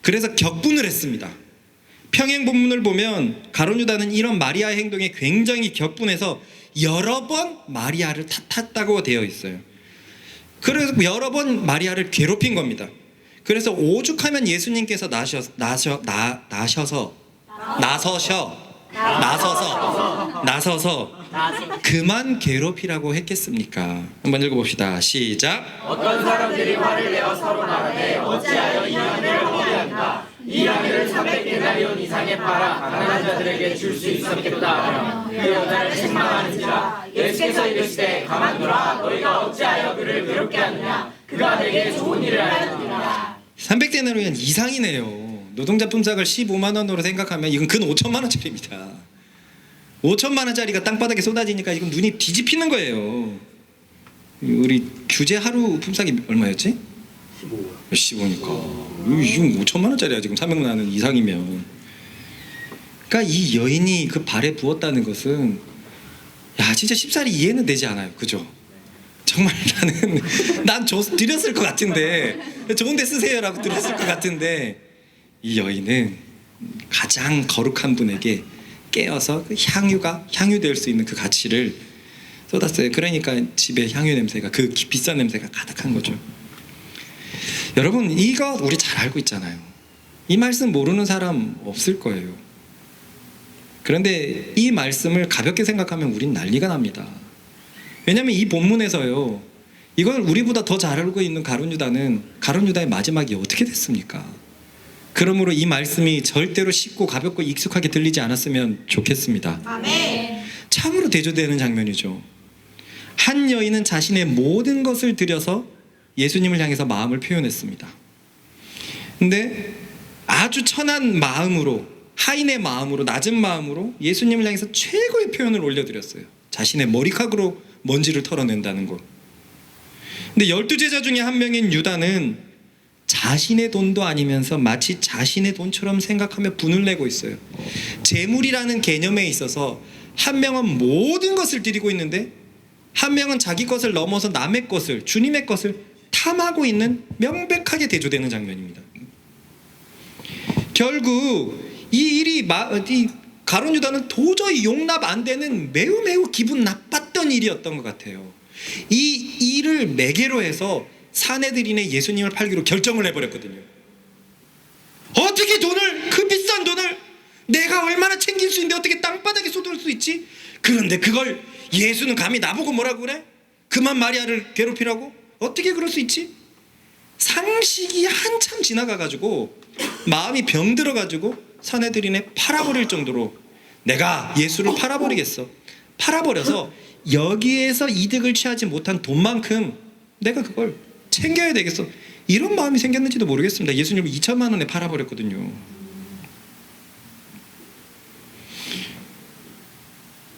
그래서 격분을 했습니다. 평행 본문을 보면 가룟 유다는 이런 마리아의 행동에 굉장히 격분해서 여러 번 마리아를 탓했다고 되어 있어요. 그래서 여러 번 마리아를 괴롭힌 겁니다. 그래서 오죽하면 예수님께서 나서서 그만 괴롭히라고 했겠습니까? 한번 읽어봅시다. 시작. 어떤 사람들이 화를 내어 서로 말하되 어찌하여 이 양을 허비한가? 이 양을 300데나리온 이상에 팔아 가난한 자들에게 줄 수 있었겠다 하며 그 여자를 책망하는지라. 예수께서 이르시되 가만두라. 너희가 어찌하여 그를 괴롭게 하느냐? 그가 내게 좋은 일을 하였느니라. 300데나리온 이상이네요. 노동자 품삯을 15만 원으로 생각하면 이건 근 5천만 원짜리입니다. 5천만 원짜리가 땅바닥에 쏟아지니까 이건 눈이 뒤집히는 거예요. 우리 규제 하루 품삯이 얼마였지? 15니까 이건 5천만 원짜리야. 지금 300만 원 이상이면. 그러니까 이 여인이 그 발에 부었다는 것은 진짜 쉽사리 이해는 되지 않아요. 그죠? 정말 난 드렸을 것 같은데 좋은 데 쓰세요라고 드렸을 것 같은데 이 여인은 가장 거룩한 분에게 깨어서 그 향유될 수 있는 그 가치를 쏟았어요. 그러니까 집에 향유 냄새가, 그 비싼 냄새가 가득한 거죠. 여러분, 이거 우리 잘 알고 있잖아요. 이 말씀 모르는 사람 없을 거예요. 그런데 이 말씀을 가볍게 생각하면 우린 난리가 납니다. 왜냐하면 이 본문에서요, 이걸 우리보다 더 잘 알고 있는 가룟 유다의 마지막이 어떻게 됐습니까? 그러므로 이 말씀이 절대로 쉽고 가볍고 익숙하게 들리지 않았으면 좋겠습니다. 아멘. 참으로 대조되는 장면이죠. 한 여인은 자신의 모든 것을 들여서 예수님을 향해서 마음을 표현했습니다. 근데 아주 천한 마음으로, 하인의 마음으로, 낮은 마음으로 예수님을 향해서 최고의 표현을 올려드렸어요. 자신의 머리카락으로 먼지를 털어낸다는 것. 근데 12제자 중에 한 명인 유다는 자신의 돈도 아니면서 마치 자신의 돈처럼 생각하며 분을 내고 있어요. 재물이라는 개념에 있어서 한 명은 모든 것을 드리고 있는데 한 명은 자기 것을 넘어서 남의 것을, 주님의 것을 탐하고 있는, 명백하게 대조되는 장면입니다. 결국 이 일이 가룟 유다는 도저히 용납 안 되는 매우 기분 나빴던 일이었던 것 같아요. 이 일을 매개로 해서 사내들인의 예수님을 팔기로 결정을 해버렸거든요. 어떻게 그 비싼 돈을 내가 얼마나 챙길 수 있는데 어떻게 땅바닥에 쏟을 수 있지? 그런데 그걸 예수는 감히 나보고 뭐라고 그래? 그만 마리아를 괴롭히라고? 어떻게 그럴 수 있지? 상식이 한참 지나가가지고 마음이 병들어가지고 사내들인에 팔아버릴 정도로 내가 예수를 팔아버리겠어. 팔아버려서 여기에서 이득을 취하지 못한 돈만큼 내가 그걸 챙겨야 되겠어. 이런 마음이 생겼는지도 모르겠습니다. 예수님을 2천만 원에 팔아버렸거든요.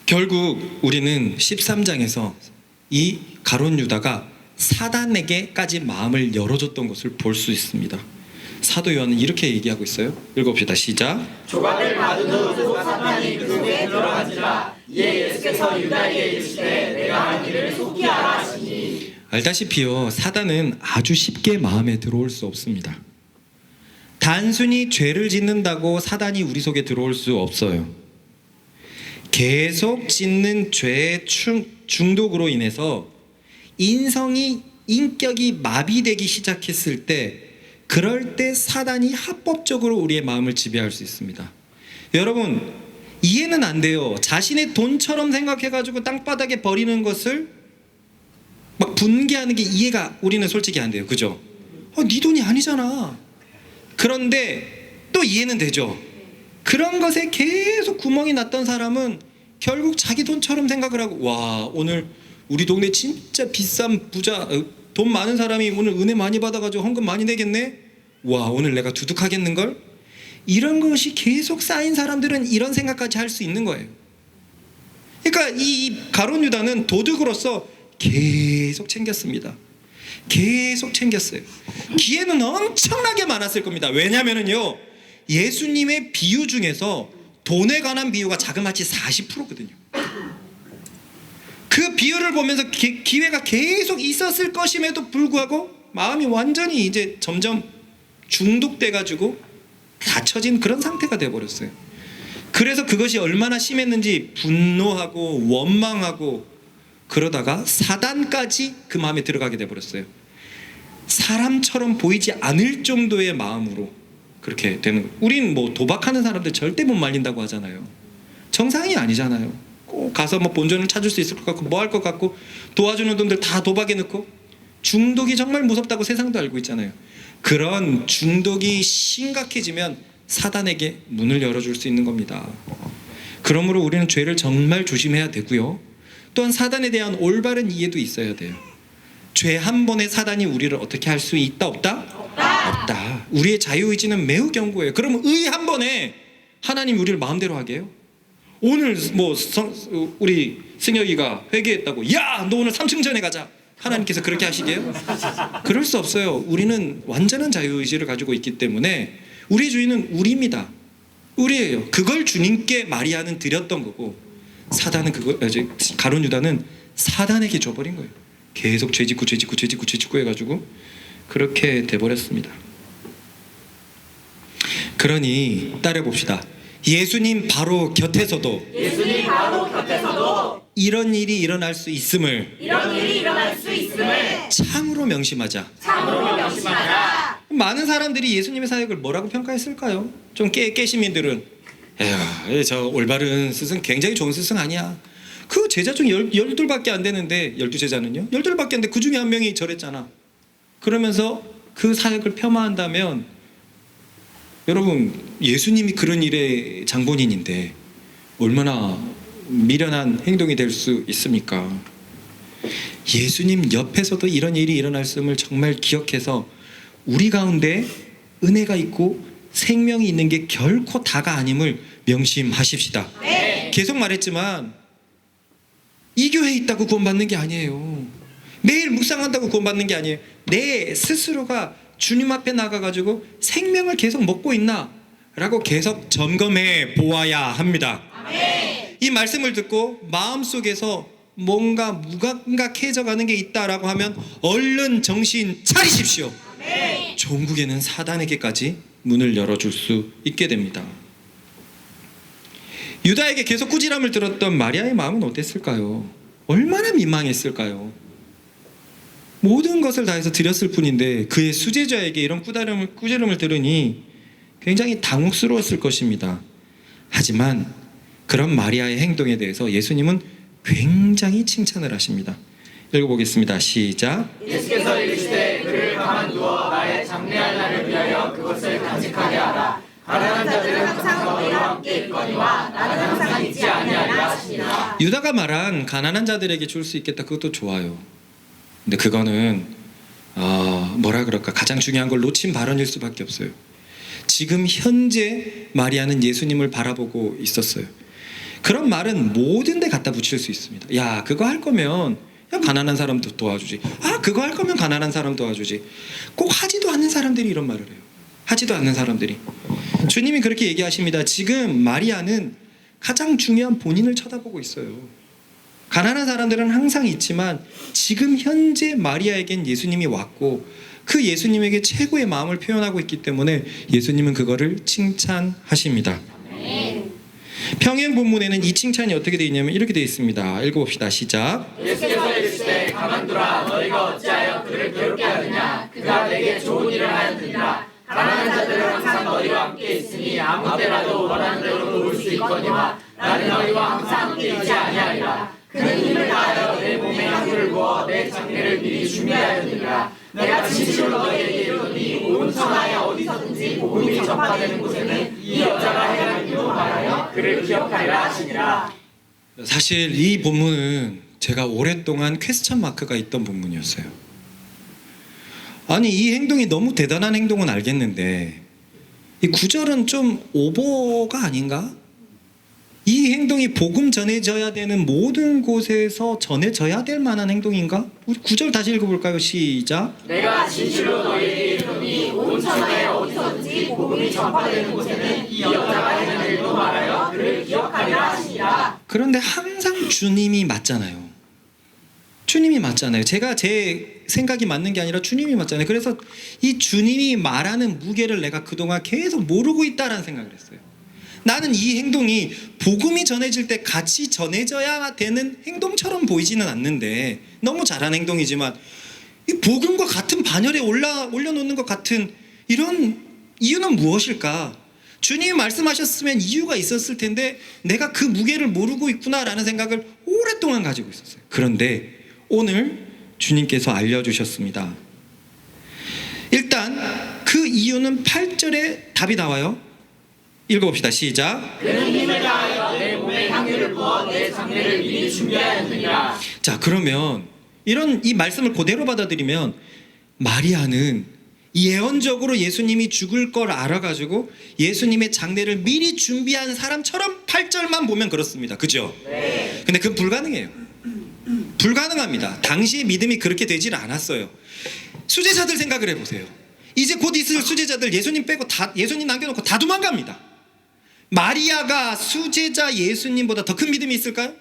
결국 우리는 13장에서 이 가룟 유다가 사단에게까지 마음을 열어줬던 것을 볼 수 있습니다. 사도 요한은 이렇게 얘기하고 있어요. 읽어봅시다. 시작. 조각을 받은 후 사탄이 그 속에 들어가지라. 이에 예수께서 유다에게 이르시되 내가 한 일을 속히 알아 하시니. 알다시피요, 사단은 아주 쉽게 마음에 들어올 수 없습니다. 단순히 죄를 짓는다고 사단이 우리 속에 들어올 수 없어요. 계속 짓는 죄의 중독으로 인해서 인격이 마비되기 시작했을 때, 그럴 때 사단이 합법적으로 우리의 마음을 지배할 수 있습니다. 여러분, 이해는 안 돼요. 자신의 돈처럼 생각해가지고 땅바닥에 버리는 것을 막 분개하는 게 이해가 우리는 솔직히 안 돼요. 그죠? 네 돈이 아니잖아. 그런데 또 이해는 되죠. 그런 것에 계속 구멍이 났던 사람은 결국 자기 돈처럼 생각을 하고, 와, 오늘 우리 동네 진짜 비싼 부자, 돈 많은 사람이 오늘 은혜 많이 받아가지고 헌금 많이 내겠네? 와, 오늘 내가 두둑하겠는걸? 이런 것이 계속 쌓인 사람들은 이런 생각까지 할 수 있는 거예요. 그러니까 이 가룟 유다는 도둑으로서 계속 챙겼습니다. 계속 챙겼어요. 기회는 엄청나게 많았을 겁니다. 왜냐면은요, 예수님의 비유 중에서 돈에 관한 비유가 자그마치 40%거든요. 그 비유를 보면서 기회가 계속 있었을 것임에도 불구하고 마음이 완전히 이제 점점 중독돼 가지고 닫혀진 그런 상태가 돼 버렸어요. 그래서 그것이 얼마나 심했는지 분노하고 원망하고 그러다가 사단까지 그 마음에 들어가게 돼 버렸어요. 사람처럼 보이지 않을 정도의 마음으로 그렇게 되는 거예요. 우린 뭐 도박하는 사람들 절대 못 말린다고 하잖아요. 정상이 아니잖아요. 꼭 가서 뭐 본전을 찾을 수 있을 것 같고 뭐 할 것 같고 도와주는 돈들 다 도박에 넣고 중독이 정말 무섭다고 세상도 알고 있잖아요. 그런 중독이 심각해지면 사단에게 문을 열어줄 수 있는 겁니다. 그러므로 우리는 죄를 정말 조심해야 되고요. 또한 사단에 대한 올바른 이해도 있어야 돼요. 죄 한 번에 사단이 우리를 어떻게 할 수 있다 없다? 없다. 우리의 자유의지는 매우 견고해요. 그럼 의 한 번에 하나님 우리를 마음대로 하게 해요? 오늘 뭐 우리 승혁이가 회개했다고 야 너 오늘 3층 전에 가자 하나님께서 그렇게 하시게요? 그럴 수 없어요. 우리는 완전한 자유의지를 가지고 있기 때문에 우리 주인은 우리입니다. 우리예요. 그걸 주님께 마리아는 드렸던 거고 사단은 가룟 유다는 사단에게 줘버린 거예요. 계속 죄짓고 해가지고 그렇게 돼버렸습니다. 그러니 따라봅시다. 예수님 바로 곁에서도 이런 일이 일어날 수 있음을 참으로 명심하자. 많은 사람들이 예수님의 사역을 뭐라고 평가했을까요? 좀 깨시민들은 에휴, 저 올바른 스승 굉장히 좋은 스승 아니야. 그 제자 중 12밖에 안 되는데 12제자는요? 12밖에 안 되는데 그 중에 한 명이 저랬잖아. 그러면서 그 사역을 폄하한다면 여러분 예수님이 그런 일의 장본인인데 얼마나 미련한 행동이 될 수 있습니까? 예수님 옆에서도 이런 일이 일어났음을 정말 기억해서 우리 가운데 은혜가 있고 생명이 있는 게 결코 다가 아님을 명심하십시다. 네. 계속 말했지만 이 교회에 있다고 구원받는 게 아니에요. 매일 묵상한다고 구원받는 게 아니에요. 내 스스로가 주님 앞에 나가가지고 생명을 계속 먹고 있나? 라고 계속 점검해 보아야 합니다. 아멘. 이 말씀을 듣고 마음속에서 뭔가 무감각해져가는 게 있다라고 하면 얼른 정신 차리십시오. 아멘. 종국에는 사단에게까지 문을 열어줄 수 있게 됩니다. 유다에게 계속 꾸지람을 들었던 마리아의 마음은 어땠을까요? 얼마나 민망했을까요? 모든 것을 다해서 드렸을 뿐인데 그의 수제자에게 이런 꾸지람을 들으니 굉장히 당혹스러웠을 것입니다. 하지만 그런 마리아의 행동에 대해서 예수님은 굉장히 칭찬을 하십니다. 읽어보겠습니다. 시작. 예수께서 이르시되 그를 가만두어 나의 장래할 날을 위하여 그것을 간직하게 하라. 가난한 자들은 항상 너희와 함께 있거니와 나는 항상 있지 아니하리라 하시니라. 유다가 말한 가난한 자들에게 줄 수 있겠다. 그것도 좋아요. 근데 그거는 뭐라 그럴까 가장 중요한 걸 놓친 발언일 수밖에 없어요. 지금 현재 마리아는 예수님을 바라보고 있었어요. 그런 말은 모든 데 갖다 붙일 수 있습니다. 야 그거 할 거면 가난한 사람도 도와주지. 그거 할 거면 가난한 사람 도와주지. 꼭 하지도 않는 사람들이 이런 말을 해요. 하지도 않는 사람들이. 주님이 그렇게 얘기하십니다. 지금 마리아는 가장 중요한 본인을 쳐다보고 있어요. 가난한 사람들은 항상 있지만 지금 현재 마리아에겐 예수님이 왔고 그 예수님에게 최고의 마음을 표현하고 있기 때문에 예수님은 그거를 칭찬하십니다. 평행 본문에는 이 칭찬이 어떻게 되어 있냐면 이렇게 되어 있습니다. 읽어봅시다. 시작. 예수께서 이르시되 가만두라. 너희가 어찌하여 그를 괴롭게 하느냐. 그가 내게 좋은 일을 하였느니라. 가난한 자들은 항상 너희와 함께 있으니 아무 때라도 원하는 대로 올 수 있거니와 나는 너희와 항상 함께 있지 아니하리라. 그는 힘을 다하여 내 몸에 향기를 부어 내 장례를 미리 준비하였느니라. 내가 진실로 너희에게 이르노니 온 천하에 어디서든지 복음이 전파되는 곳에는 이 여자가 행한 일로 말하여 그를 기억하리라 하시니라. 사실 이 본문은 제가 오랫동안 퀘스천 마크가 있던 본문이었어요. 아니 이 행동이 너무 대단한 행동은 알겠는데 이 구절은 좀 오버가 아닌가? 이 행동이 복음 전해져야 되는 모든 곳에서 전해져야 될 만한 행동인가? 우리 9절 다시 읽어볼까요? 시작. 내가 진실로 너희에게 이르노니 온 천하에 어디서든지 복음이 전파되는 곳에는 이 여자가 행한 일도 말하여 그를 기억하리라 하시니라. 그런데 항상 주님이 맞잖아요. 주님이 맞잖아요. 제가 제 생각이 맞는 게 아니라 주님이 맞잖아요. 그래서 이 주님이 말하는 무게를 내가 그동안 계속 모르고 있다라는 생각을 했어요. 나는 이 행동이 복음이 전해질 때 같이 전해져야 되는 행동처럼 보이지는 않는데, 너무 잘한 행동이지만 이 복음과 같은 반열에 올려놓는 것 같은 이런 이유는 무엇일까? 주님이 말씀하셨으면 이유가 있었을 텐데 내가 그 무게를 모르고 있구나라는 생각을 오랫동안 가지고 있었어요. 그런데 오늘 주님께서 알려주셨습니다. 일단 그 이유는 8절에 답이 나와요. 읽어봅시다. 시작. 그는 힘을 다하여 내 몸에 향유를 부어 내 장례를 미리 준비하였느니라. 자, 그러면 이 말씀을 그대로 받아들이면 마리아는 예언적으로 예수님이 죽을 걸 알아가지고 예수님의 장례를 미리 준비한 사람처럼 8절만 보면 그렇습니다. 그죠? 네. 근데 그건 불가능해요. 불가능합니다. 당시의 믿음이 그렇게 되질 않았어요. 수제자들 생각을 해보세요. 이제 곧 있을 수제자들 예수님 빼고 예수님 남겨놓고 다 도망갑니다. 마리아가 수제자 예수님보다 더 큰 믿음이 있을까요?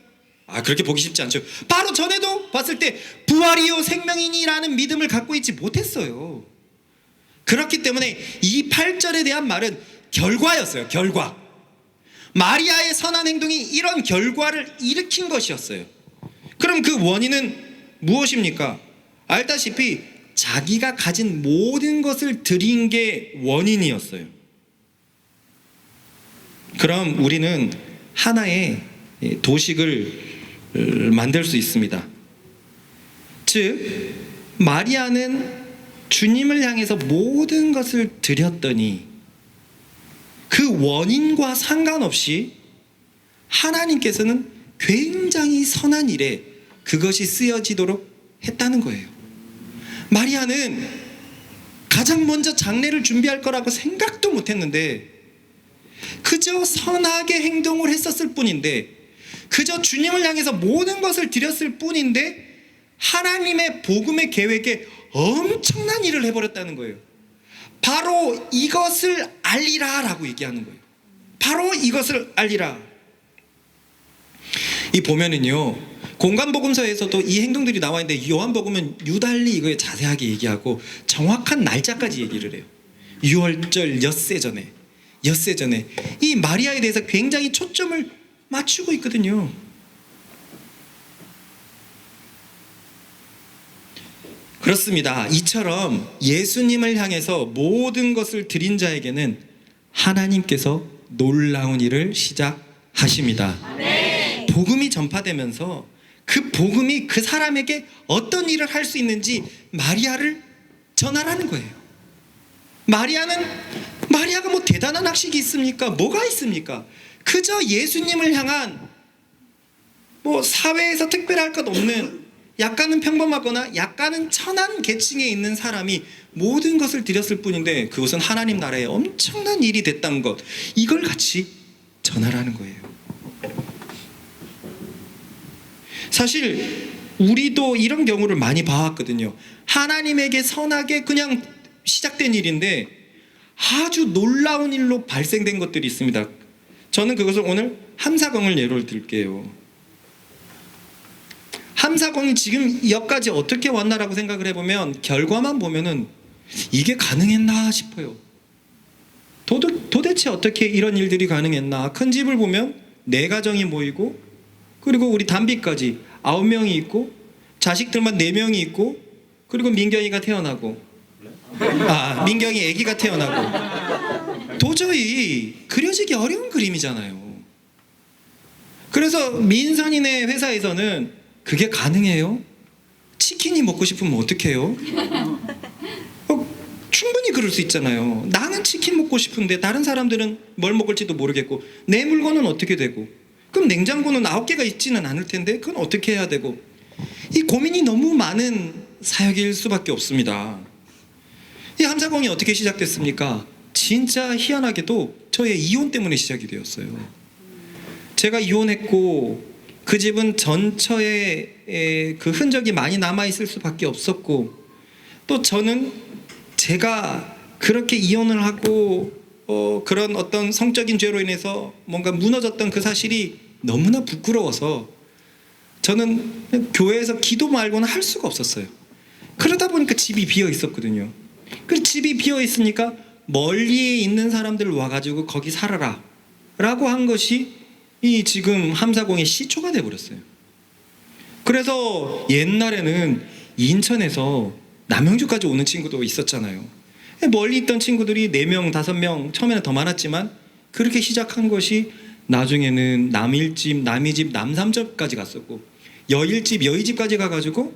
그렇게 보기 쉽지 않죠. 바로 전에도 봤을 때 부활이요 생명이니라는 믿음을 갖고 있지 못했어요. 그렇기 때문에 이 8절에 대한 말은 결과였어요. 결과. 마리아의 선한 행동이 이런 결과를 일으킨 것이었어요. 그럼 그 원인은 무엇입니까? 알다시피 자기가 가진 모든 것을 드린 게 원인이었어요. 그럼 우리는 하나의 도식을 만들 수 있습니다. 즉, 마리아는 주님을 향해서 모든 것을 드렸더니 그 원인과 상관없이 하나님께서는 굉장히 선한 일에 그것이 쓰여지도록 했다는 거예요. 마리아는 가장 먼저 장례를 준비할 거라고 생각도 못했는데 그저 선하게 행동을 했었을 뿐인데, 그저 주님을 향해서 모든 것을 드렸을 뿐인데 하나님의 복음의 계획에 엄청난 일을 해버렸다는 거예요. 바로 이것을 알리라 라고 얘기하는 거예요. 바로 이것을 알리라. 이 보면은요, 공간복음서에서도 이 행동들이 나와 있는데 요한복음은 유달리 이거에 자세하게 얘기하고 정확한 날짜까지 얘기를 해요. 6월절 엿새 전에 이 마리아에 대해서 굉장히 초점을 맞추고 있거든요. 그렇습니다. 이처럼 예수님을 향해서 모든 것을 드린 자에게는 하나님께서 놀라운 일을 시작하십니다. 네. 복음이 전파되면서 그 복음이 그 사람에게 어떤 일을 할 수 있는지 마리아를 전하라는 거예요. 마리아가 뭐 대단한 학식이 있습니까? 뭐가 있습니까? 그저 예수님을 향한 뭐 사회에서 특별할 것 없는 약간은 평범하거나 약간은 천한 계층에 있는 사람이 모든 것을 드렸을 뿐인데 그것은 하나님 나라에 엄청난 일이 됐다는 것, 이걸 같이 전하라는 거예요. 사실 우리도 이런 경우를 많이 봐왔거든요. 하나님에게 선하게 그냥 시작된 일인데 아주 놀라운 일로 발생된 것들이 있습니다. 저는 그것을 오늘 함사공을 예로 들게요. 함사공이 지금 여기까지 어떻게 왔나라고 생각을 해보면 결과만 보면은 이게 가능했나 싶어요. 도대체 어떻게 이런 일들이 가능했나. 큰 집을 보면 4가정이 모이고, 그리고 우리 단비까지 9명이 있고, 자식들만 4명이 있고, 그리고 민경이가 태어나고, 민경이 아기가 태어나고, 도저히 그려지기 어려운 그림이잖아요. 그래서 민선이네 회사에서는 그게 가능해요? 치킨이 먹고 싶으면 어떡해요? 충분히 그럴 수 있잖아요. 나는 치킨 먹고 싶은데 다른 사람들은 뭘 먹을지도 모르겠고, 내 물건은 어떻게 되고, 그럼 냉장고는 9개가 있지는 않을 텐데 그건 어떻게 해야 되고, 이 고민이 너무 많은 사역일 수밖에 없습니다. 이 함사공이 어떻게 시작됐습니까? 진짜 희한하게도 저의 이혼 때문에 시작이 되었어요. 제가 이혼했고 그 집은 전처에 그 흔적이 많이 남아있을 수밖에 없었고, 또 저는 제가 그렇게 이혼을 하고 그런 어떤 성적인 죄로 인해서 뭔가 무너졌던 그 사실이 너무나 부끄러워서 저는 교회에서 기도 말고는 할 수가 없었어요. 그러다 보니까 집이 비어 있었거든요. 그 집이 비어 있으니까 멀리에 있는 사람들 와가지고 거기 살아라 라고 한 것이 이 지금 함사공의 시초가 돼버렸어요. 그래서 옛날에는 인천에서 남영주까지 오는 친구도 있었잖아요. 멀리 있던 친구들이 4명, 5명, 처음에는 더 많았지만 그렇게 시작한 것이 나중에는 남일집, 남이집, 남삼집까지 갔었고, 여일집, 여이집까지 가가지고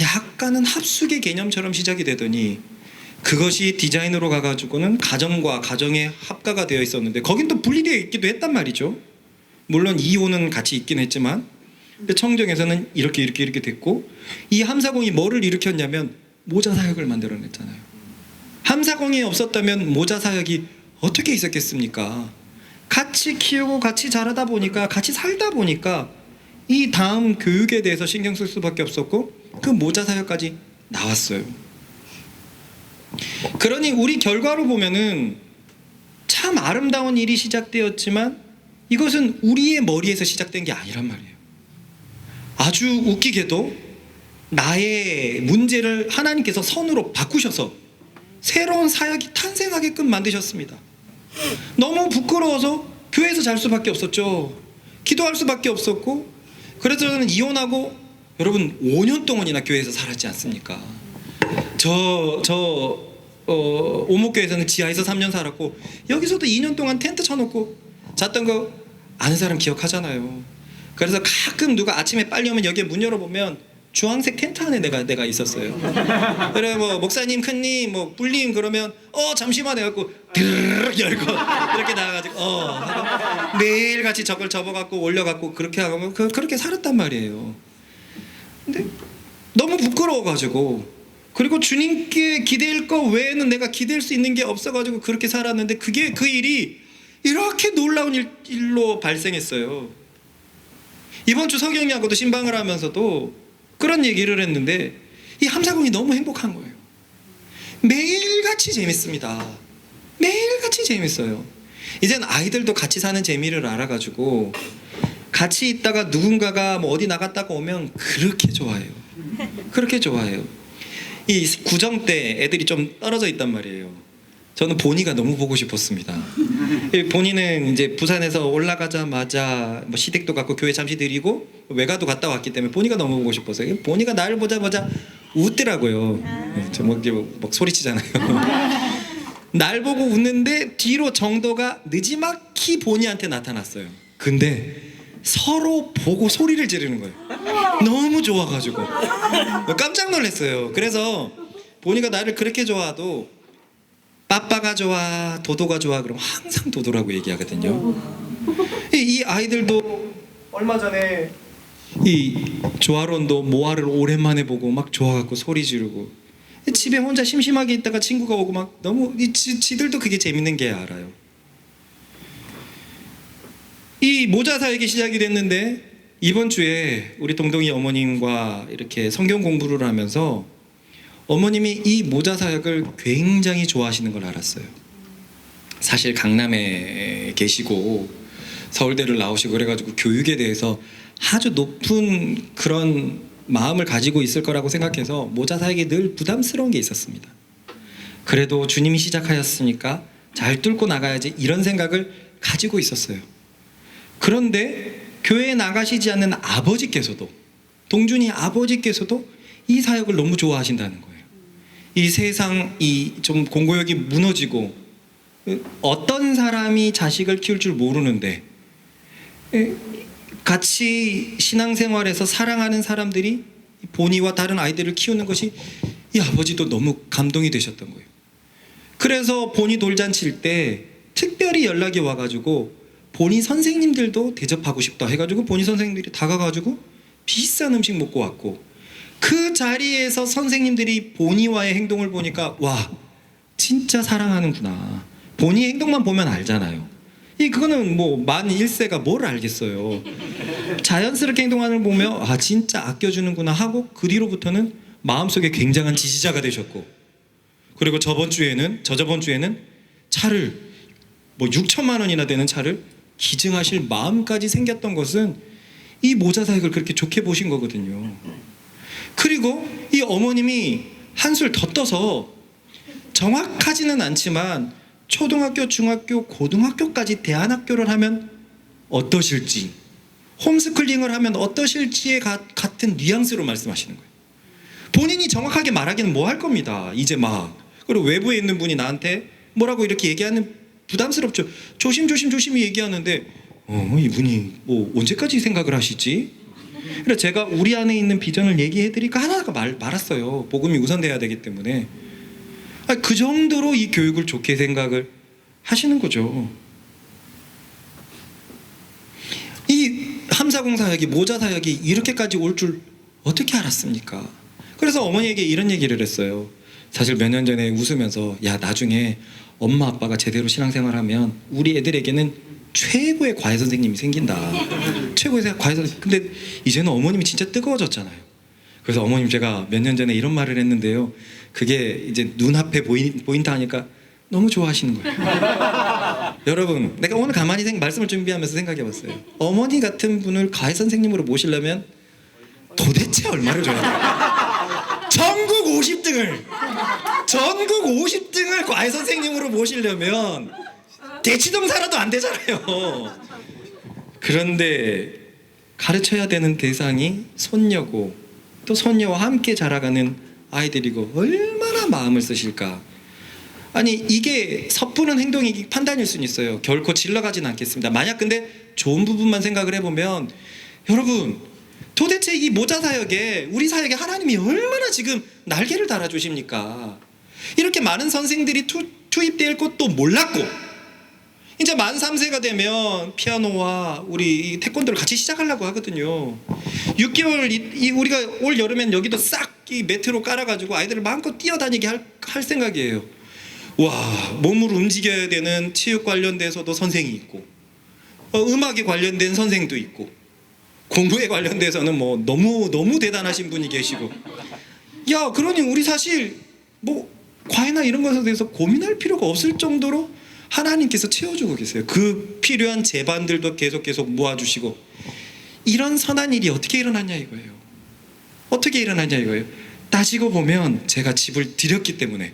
약간은 합숙의 개념처럼 시작이 되더니 그것이 디자인으로 가가지고는 가정과 가정의 합가가 되어 있었는데, 거긴 또 분리되어 있기도 했단 말이죠. 물론 이혼은 같이 있긴 했지만, 근데 청정에서는 이렇게 됐고, 이 함사공이 뭐를 일으켰냐면 모자 사역을 만들어냈잖아요. 함사공이 없었다면 모자 사역이 어떻게 있었겠습니까? 같이 키우고 같이 자라다 보니까, 같이 살다 보니까 이 다음 교육에 대해서 신경 쓸 수밖에 없었고, 그 모자 사역까지 나왔어요. 그러니 우리 결과로 보면은 참 아름다운 일이 시작되었지만 이것은 우리의 머리에서 시작된 게 아니란 말이에요. 아주 웃기게도 나의 문제를 하나님께서 선으로 바꾸셔서 새로운 사역이 탄생하게끔 만드셨습니다. 너무 부끄러워서 교회에서 잘 수밖에 없었죠. 기도할 수밖에 없었고, 그래서 저는 이혼하고 여러분 5년 동안이나 교회에서 살았지 않습니까? 오목교에서는 지하에서 3년 살았고, 여기서도 2년 동안 텐트 쳐놓고 잤던 거 아는 사람 기억하잖아요. 그래서 가끔 누가 아침에 빨리 오면 여기에 문 열어보면 주황색 텐트 안에 내가 있었어요. 그래 뭐 목사님, 큰님, 뭐 뿔님 그러면 잠시만 해갖고 드르륵 열고 이렇게 나와가지고 매일 같이 저걸 접어갖고 올려갖고 그렇게 하고 그렇게 살았단 말이에요. 근데 너무 부끄러워가지고, 그리고 주님께 기댈 거 외에는 내가 기댈 수 있는 게 없어가지고 그렇게 살았는데, 그 일이 이렇게 놀라운 일로 발생했어요. 이번 주 석영이하고도 신방을 하면서도 그런 얘기를 했는데, 이 함사공이 너무 행복한 거예요. 매일같이 재밌습니다. 매일같이 재밌어요. 이젠 아이들도 같이 사는 재미를 알아가지고 같이 있다가 누군가가 뭐 어디 나갔다가 오면 그렇게 좋아해요. 그렇게 좋아해요. 이 구정 때 애들이 좀 떨어져 있단 말이에요. 저는 보니가 너무 보고 싶었습니다. 보니는 이제 부산에서 올라가자마자 뭐 시댁도 갔고 교회 잠시 드리고 외가도 갔다 왔기 때문에 보니가 너무 보고 싶었어요. 보니가 나를 보자마자 웃더라고요. 저 막 소리치잖아요. 날 보고 웃는데 뒤로 정도가 느지막히 보니한테 나타났어요. 근데 서로 보고 소리를 지르는 거예요. 너무 좋아가지고 깜짝 놀랐어요. 그래서 보니가 나를 그렇게 좋아도 빠빠가 좋아, 도도가 좋아 그러면 항상 도도라고 얘기하거든요. 이 아이들도 얼마 전에 이 조아론도 모아를 오랜만에 보고 막 좋아갖고 소리 지르고, 집에 혼자 심심하게 있다가 친구가 오고 막 너무 지들도 그게 재밌는 게 알아요. 이 모자 사역이 시작이 됐는데, 이번 주에 우리 동동이 어머님과 이렇게 성경 공부를 하면서 어머님이 이 모자 사역을 굉장히 좋아하시는 걸 알았어요. 사실 강남에 계시고 서울대를 나오시고 그래가지고 교육에 대해서 아주 높은 그런 마음을 가지고 있을 거라고 생각해서 모자 사역이 늘 부담스러운 게 있었습니다. 그래도 주님이 시작하였으니까 잘 뚫고 나가야지 이런 생각을 가지고 있었어요. 그런데 교회에 나가시지 않는 아버지께서도, 동준이 아버지께서도 이 사역을 너무 좋아하신다는 거예요. 이 세상이 좀 공고욕이 무너지고 어떤 사람이 자식을 키울 줄 모르는데 같이 신앙생활에서 사랑하는 사람들이 보니와 다른 아이들을 키우는 것이 이 아버지도 너무 감동이 되셨던 거예요. 그래서 보니 돌잔치일 때 특별히 연락이 와가지고 보니 선생님들도 대접하고 싶다 해가지고 보니 선생님들이 다가가지고 비싼 음식 먹고 왔고, 그 자리에서 선생님들이 보니와의 행동을 보니까 와, 진짜 사랑하는구나. 보니의 행동만 보면 알잖아요. 그거는 뭐 만 1세가 뭘 알겠어요. 자연스럽게 행동하는 걸 보면 아 진짜 아껴주는구나 하고 그 뒤로부터는 마음속에 굉장한 지지자가 되셨고, 그리고 저저번 주에는 차를 뭐 6천만 원이나 되는 차를 기증하실 마음까지 생겼던 것은 이 모자 사역을 그렇게 좋게 보신 거거든요. 그리고 이 어머님이 한술 더 떠서 정확하지는 않지만 초등학교, 중학교, 고등학교까지 대안학교를 하면 어떠실지, 홈스쿨링을 하면 어떠실지에 같은 뉘앙스로 말씀하시는 거예요. 본인이 정확하게 말하기는 뭐 할 겁니다. 이제 막. 그리고 외부에 있는 분이 나한테 뭐라고 이렇게 얘기하는 부담스럽죠. 조심히 얘기하는데 이분이 뭐 언제까지 생각을 하시지? 그래서 제가 우리 안에 있는 비전을 얘기해드리니까 하나가 말았어요. 복음이 우선돼야 되기 때문에. 그 정도로 이 교육을 좋게 생각을 하시는 거죠. 이 함사공 사역이, 모자 사역이 이렇게까지 올 줄 어떻게 알았습니까? 그래서 어머니에게 이런 얘기를 했어요. 사실 몇 년 전에 웃으면서 야 나중에 엄마 아빠가 제대로 신앙생활하면 우리 애들에게는 최고의 과외 선생님이 생긴다. 최고의 과외 선생님. 근데 이제는 어머님이 진짜 뜨거워졌잖아요. 그래서 어머님 제가 몇 년 전에 이런 말을 했는데요. 그게 이제 눈앞에 보인다 하니까 너무 좋아하시는 거예요. 여러분, 내가 오늘 가만히 말씀을 준비하면서 생각해봤어요. 어머니 같은 분을 과외 선생님으로 모시려면 도대체 얼마를 줘야 돼요? 전국 50등을 과외 선생님으로 모시려면 대치동사라도 안 되잖아요. 그런데 가르쳐야 되는 대상이 손녀고 또 손녀와 함께 자라가는 아이들이고 얼마나 마음을 쓰실까. 아니 이게 섣부른 행동이 판단일 수는 있어요. 결코 질러가진 않겠습니다. 만약 근데 좋은 부분만 생각을 해보면 여러분 도대체 이 모자 사역에 우리 사역에 하나님이 얼마나 지금 날개를 달아주십니까? 이렇게 많은 선생들이 투입될 것도 몰랐고 이제 만 3세가 되면 피아노와 우리 태권도를 같이 시작하려고 하거든요. 6개월 우리가 올 여름엔 여기도 싹 이 매트로 깔아가지고 아이들을 마음껏 뛰어다니게 할 생각이에요. 와, 몸을 움직여야 되는 체육 관련돼서도 선생이 있고 음악에 관련된 선생도 있고 공부에 관련돼서는 뭐 너무 대단하신 분이 계시고 야 그러니 우리 사실 뭐 과외나 이런 것에 대해서 고민할 필요가 없을 정도로 하나님께서 채워주고 계세요. 그 필요한 제반들도 계속 모아주시고 이런 선한 일이 어떻게 일어났냐 이거예요. 어떻게 일어났냐 이거예요. 따지고 보면 제가 집을 드렸기 때문에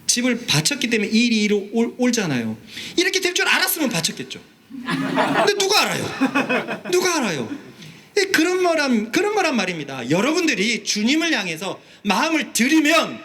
집을 바쳤기 때문에 이 일이 올잖아요. 이렇게 될 줄 알았으면 바쳤겠죠. 근데 누가 알아요? 그런 거란 말입니다. 여러분들이 주님을 향해서 마음을 들이면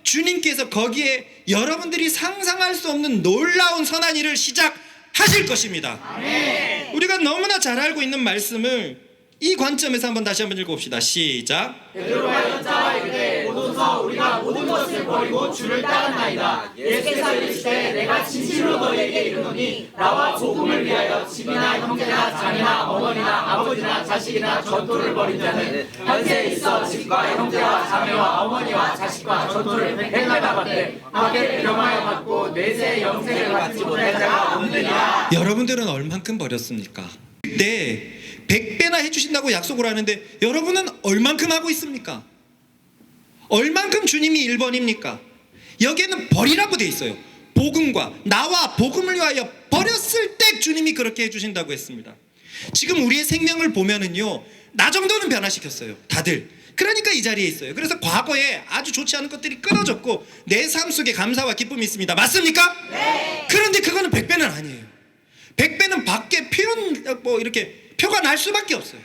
주님께서 거기에 여러분들이 상상할 수 없는 놀라운 선한 일을 시작하실 것입니다. 아멘. 우리가 너무나 잘 알고 있는 말씀을 이 관점에서 다시 한번 읽어봅시다. 시작. 베드로가 여자와 이르되 오소서 우리가 모든 것을 버리고 주를 따랐나이다. 예수께서 이르시되 내가 진실로 너희에게 이르노니 나와 복음을 위하여 집이나 형제나 자매나 어머니나 아버지나 자식이나 전토를 벌인 자는 현세에 있어 집과 형제와 자매와 어머니와 자식과 전토를 백배나 받되 하게 병하여 받고 내세 영생을 받지 못할 자가 없느니라. 여러분들은 얼만큼 버렸습니까? 그때 100배나 해주신다고 약속을 하는데 여러분은 얼만큼 하고 있습니까? 얼만큼 주님이 1번입니까? 여기에는 버리라고 돼 있어요. 복음과 나와 복음을 위하여 버렸을 때 주님이 그렇게 해주신다고 했습니다. 지금 우리의 생명을 보면은요 나 정도는 변화시켰어요 다들. 그러니까 이 자리에 있어요. 그래서 과거에 아주 좋지 않은 것들이 끊어졌고 내 삶 속에 감사와 기쁨이 있습니다. 맞습니까? 네. 그런데 그거는 100배는 아니에요. 100배는 밖에 이렇게 표가 날 수밖에 없어요.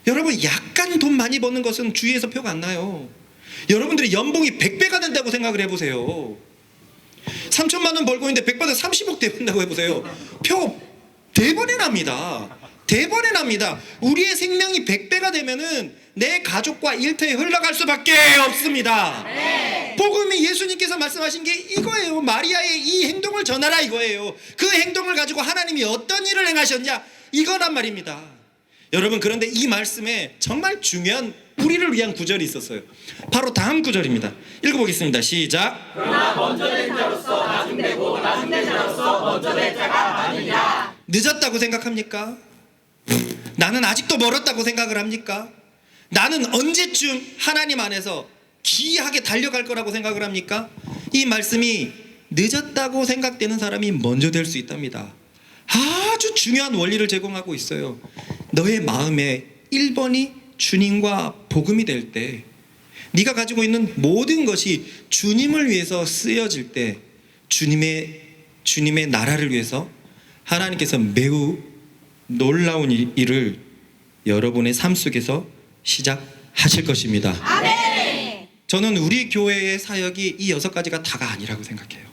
여러분 약간 돈 많이 버는 것은 주위에서 표가 안 나요. 여러분들이 연봉이 100배가 된다고 생각을 해보세요. 3천만 원 벌고 있는데 100 받아서 30억 된다고 해보세요. 표 대번에 납니다. 우리의 생명이 100배가 되면은 내 가족과 일터에 흘러갈 수밖에 없습니다. 네. 복음이 예수님께서 말씀하신 게 이거예요. 마리아의 이 행동을 전하라 이거예요. 그 행동을 가지고 하나님이 어떤 일을 행하셨냐 이거란 말입니다. 여러분, 그런데 이 말씀에 정말 중요한 우리를 위한 구절이 있었어요. 바로 다음 구절입니다. 읽어보겠습니다. 시작. 그러나 먼저 된 자로서 나중되고 나중된 자로서 먼저 될 자가 많으니라. 늦었다고 생각합니까? 나는 아직도 멀었다고 생각을 합니까? 나는 언제쯤 하나님 안에서 기이하게 달려갈 거라고 생각을 합니까? 이 말씀이 늦었다고 생각되는 사람이 먼저 될 수 있답니다. 아주 중요한 원리를 제공하고 있어요. 너의 마음에 1번이 주님과 복음이 될 때, 네가 가지고 있는 모든 것이 주님을 위해서 쓰여질 때, 주님의 나라를 위해서 하나님께서 매우 놀라운 일을 여러분의 삶 속에서 시작하실 것입니다. 아멘. 저는 우리 교회의 사역이 이 6가지가 다가 아니라고 생각해요.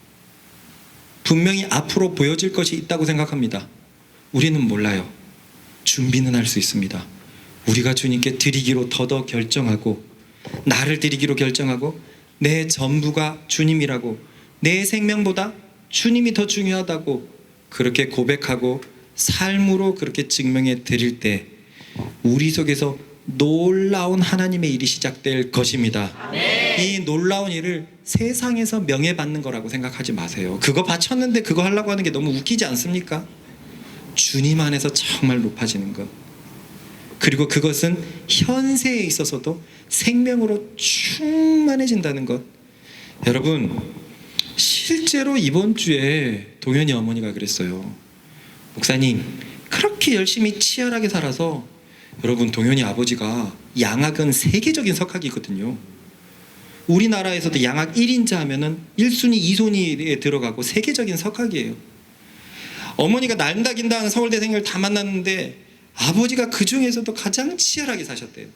분명히 앞으로 보여질 것이 있다고 생각합니다. 우리는 몰라요. 준비는 할 수 있습니다. 우리가 주님께 드리기로 더더 결정하고, 나를 드리기로 결정하고, 내 전부가 주님이라고, 내 생명보다 주님이 더 중요하다고 그렇게 고백하고 삶으로 그렇게 증명해 드릴 때 우리 속에서 놀라운 하나님의 일이 시작될 것입니다. 아멘. 이 놀라운 일을 세상에서 명예받는 거라고 생각하지 마세요. 그거 바쳤는데 그거 하려고 하는 게 너무 웃기지 않습니까? 주님 안에서 정말 높아지는 것, 그리고 그것은 현세에 있어서도 생명으로 충만해진다는 것. 여러분, 실제로 이번 주에 동현이 어머니가 그랬어요. 목사님, 그렇게 열심히 치열하게 살아서, 여러분, 동현이 아버지가 양학은 세계적인 석학이거든요. 우리나라에서도 양학 1인자 하면은 1순위, 2순위에 들어가고 세계적인 석학이에요. 어머니가 난다긴다 하는 서울대생을 다 만났는데 아버지가 그 중에서도 가장 치열하게 사셨대요.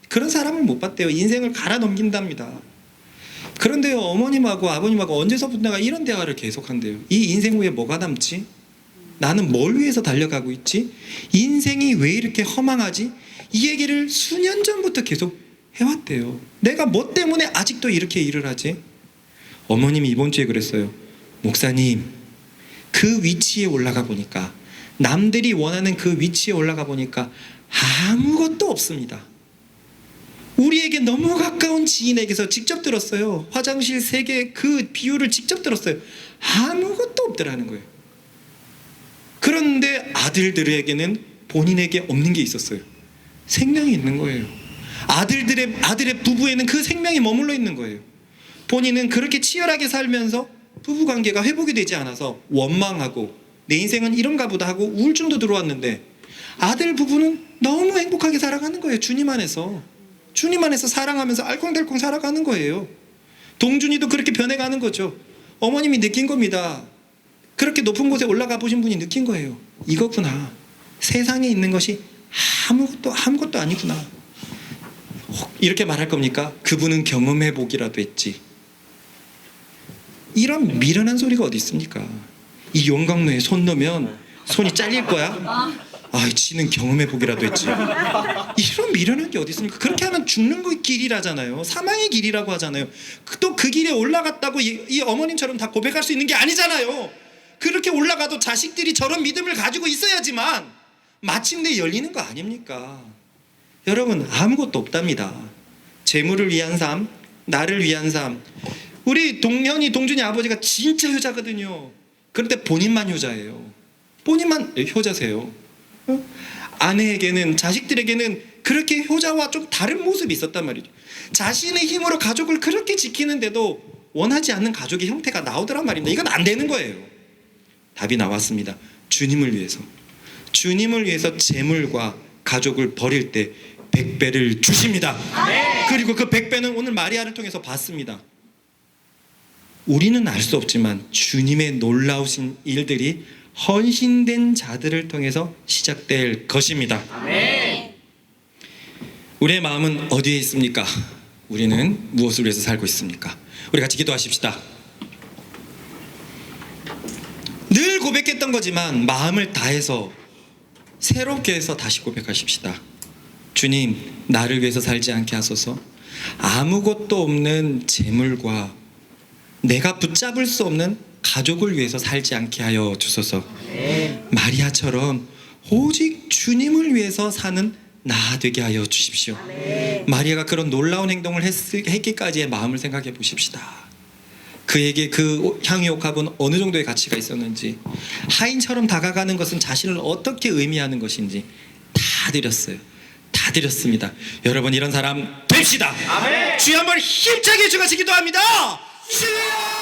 그런 사람을 못 봤대요. 인생을 갈아 넘긴답니다. 그런데요, 어머님하고 아버님하고 언제서부터 내가 이런 대화를 계속한대요. 이 인생 후에 뭐가 남지? 나는 뭘 위해서 달려가고 있지? 인생이 왜 이렇게 허망하지? 이 얘기를 수년 전부터 계속 해왔대요. 내가 뭐 때문에 아직도 이렇게 일을 하지? 어머님이 이번 주에 그랬어요. 목사님, 그 위치에 올라가 보니까, 남들이 원하는 그 위치에 올라가 보니까 아무것도 없습니다. 우리에게 너무 가까운 지인에게서 직접 들었어요. 화장실 3개 그 비율을 직접 들었어요. 아무것도 없더라는 거예요. 그런데 아들들에게는 본인에게 없는 게 있었어요. 생명이 있는 거예요. 아들의 부부에는 그 생명이 머물러 있는 거예요. 본인은 그렇게 치열하게 살면서 부부관계가 회복이 되지 않아서 원망하고, 내 인생은 이런가 보다 하고 우울증도 들어왔는데, 아들 부부는 너무 행복하게 살아가는 거예요. 주님 안에서 사랑하면서 알콩달콩 살아가는 거예요. 동준이도 그렇게 변해가는 거죠. 어머님이 느낀 겁니다. 그렇게 높은 곳에 올라가 보신 분이 느낀 거예요. 이거구나. 세상에 있는 것이 아무것도 아니구나. 이렇게 말할 겁니까? 그분은 경험해 보기라도 했지. 이런 미련한 소리가 어디 있습니까? 이 용광로에 손 넣으면 손이 잘릴 거야? 지는 경험해 보기라도 했지. 이런 미련한 게 어디 있습니까? 그렇게 하면 죽는 거 길이라잖아요. 사망의 길이라고 하잖아요. 또 그 길에 올라갔다고 이 어머님처럼 다 고백할 수 있는 게 아니잖아요. 그렇게 올라가도 자식들이 저런 믿음을 가지고 있어야지만 마침내 열리는 거 아닙니까? 여러분, 아무것도 없답니다. 재물을 위한 삶, 나를 위한 삶. 우리 동준이 아버지가 진짜 효자거든요. 그런데 본인만 효자예요. 본인만 효자세요. 아내에게는, 자식들에게는 그렇게 효자와 좀 다른 모습이 있었단 말이죠. 자신의 힘으로 가족을 그렇게 지키는데도 원하지 않는 가족의 형태가 나오더란 말입니다. 이건 안 되는 거예요. 답이 나왔습니다. 주님을 위해서 재물과 가족을 버릴 때 100배를 주십니다. 그리고 그 100배는 오늘 마리아를 통해서 받습니다. 우리는 알 수 없지만 주님의 놀라우신 일들이 헌신된 자들을 통해서 시작될 것입니다. 아멘. 우리의 마음은 어디에 있습니까? 우리는 무엇을 위해서 살고 있습니까? 우리 같이 기도하십시다. 늘 고백했던 거지만 마음을 다해서 새롭게 해서 다시 고백하십시다. 주님, 나를 위해서 살지 않게 하소서. 아무것도 없는 재물과 내가 붙잡을 수 없는 가족을 위해서 살지 않게 하여 주소서. 마리아처럼 오직 주님을 위해서 사는 나 되게 하여 주십시오. 마리아가 그런 놀라운 행동을 했기까지의 마음을 생각해 보십시다. 그에게 그 향유옥합은 어느 정도의 가치가 있었는지, 하인처럼 다가가는 것은 자신을 어떻게 의미하는 것인지 다 드렸어요. 다 드렸습니다. 여러분 이런 사람 됩시다. 주여 한번 힘차게 주가시 기도합니다. 주여!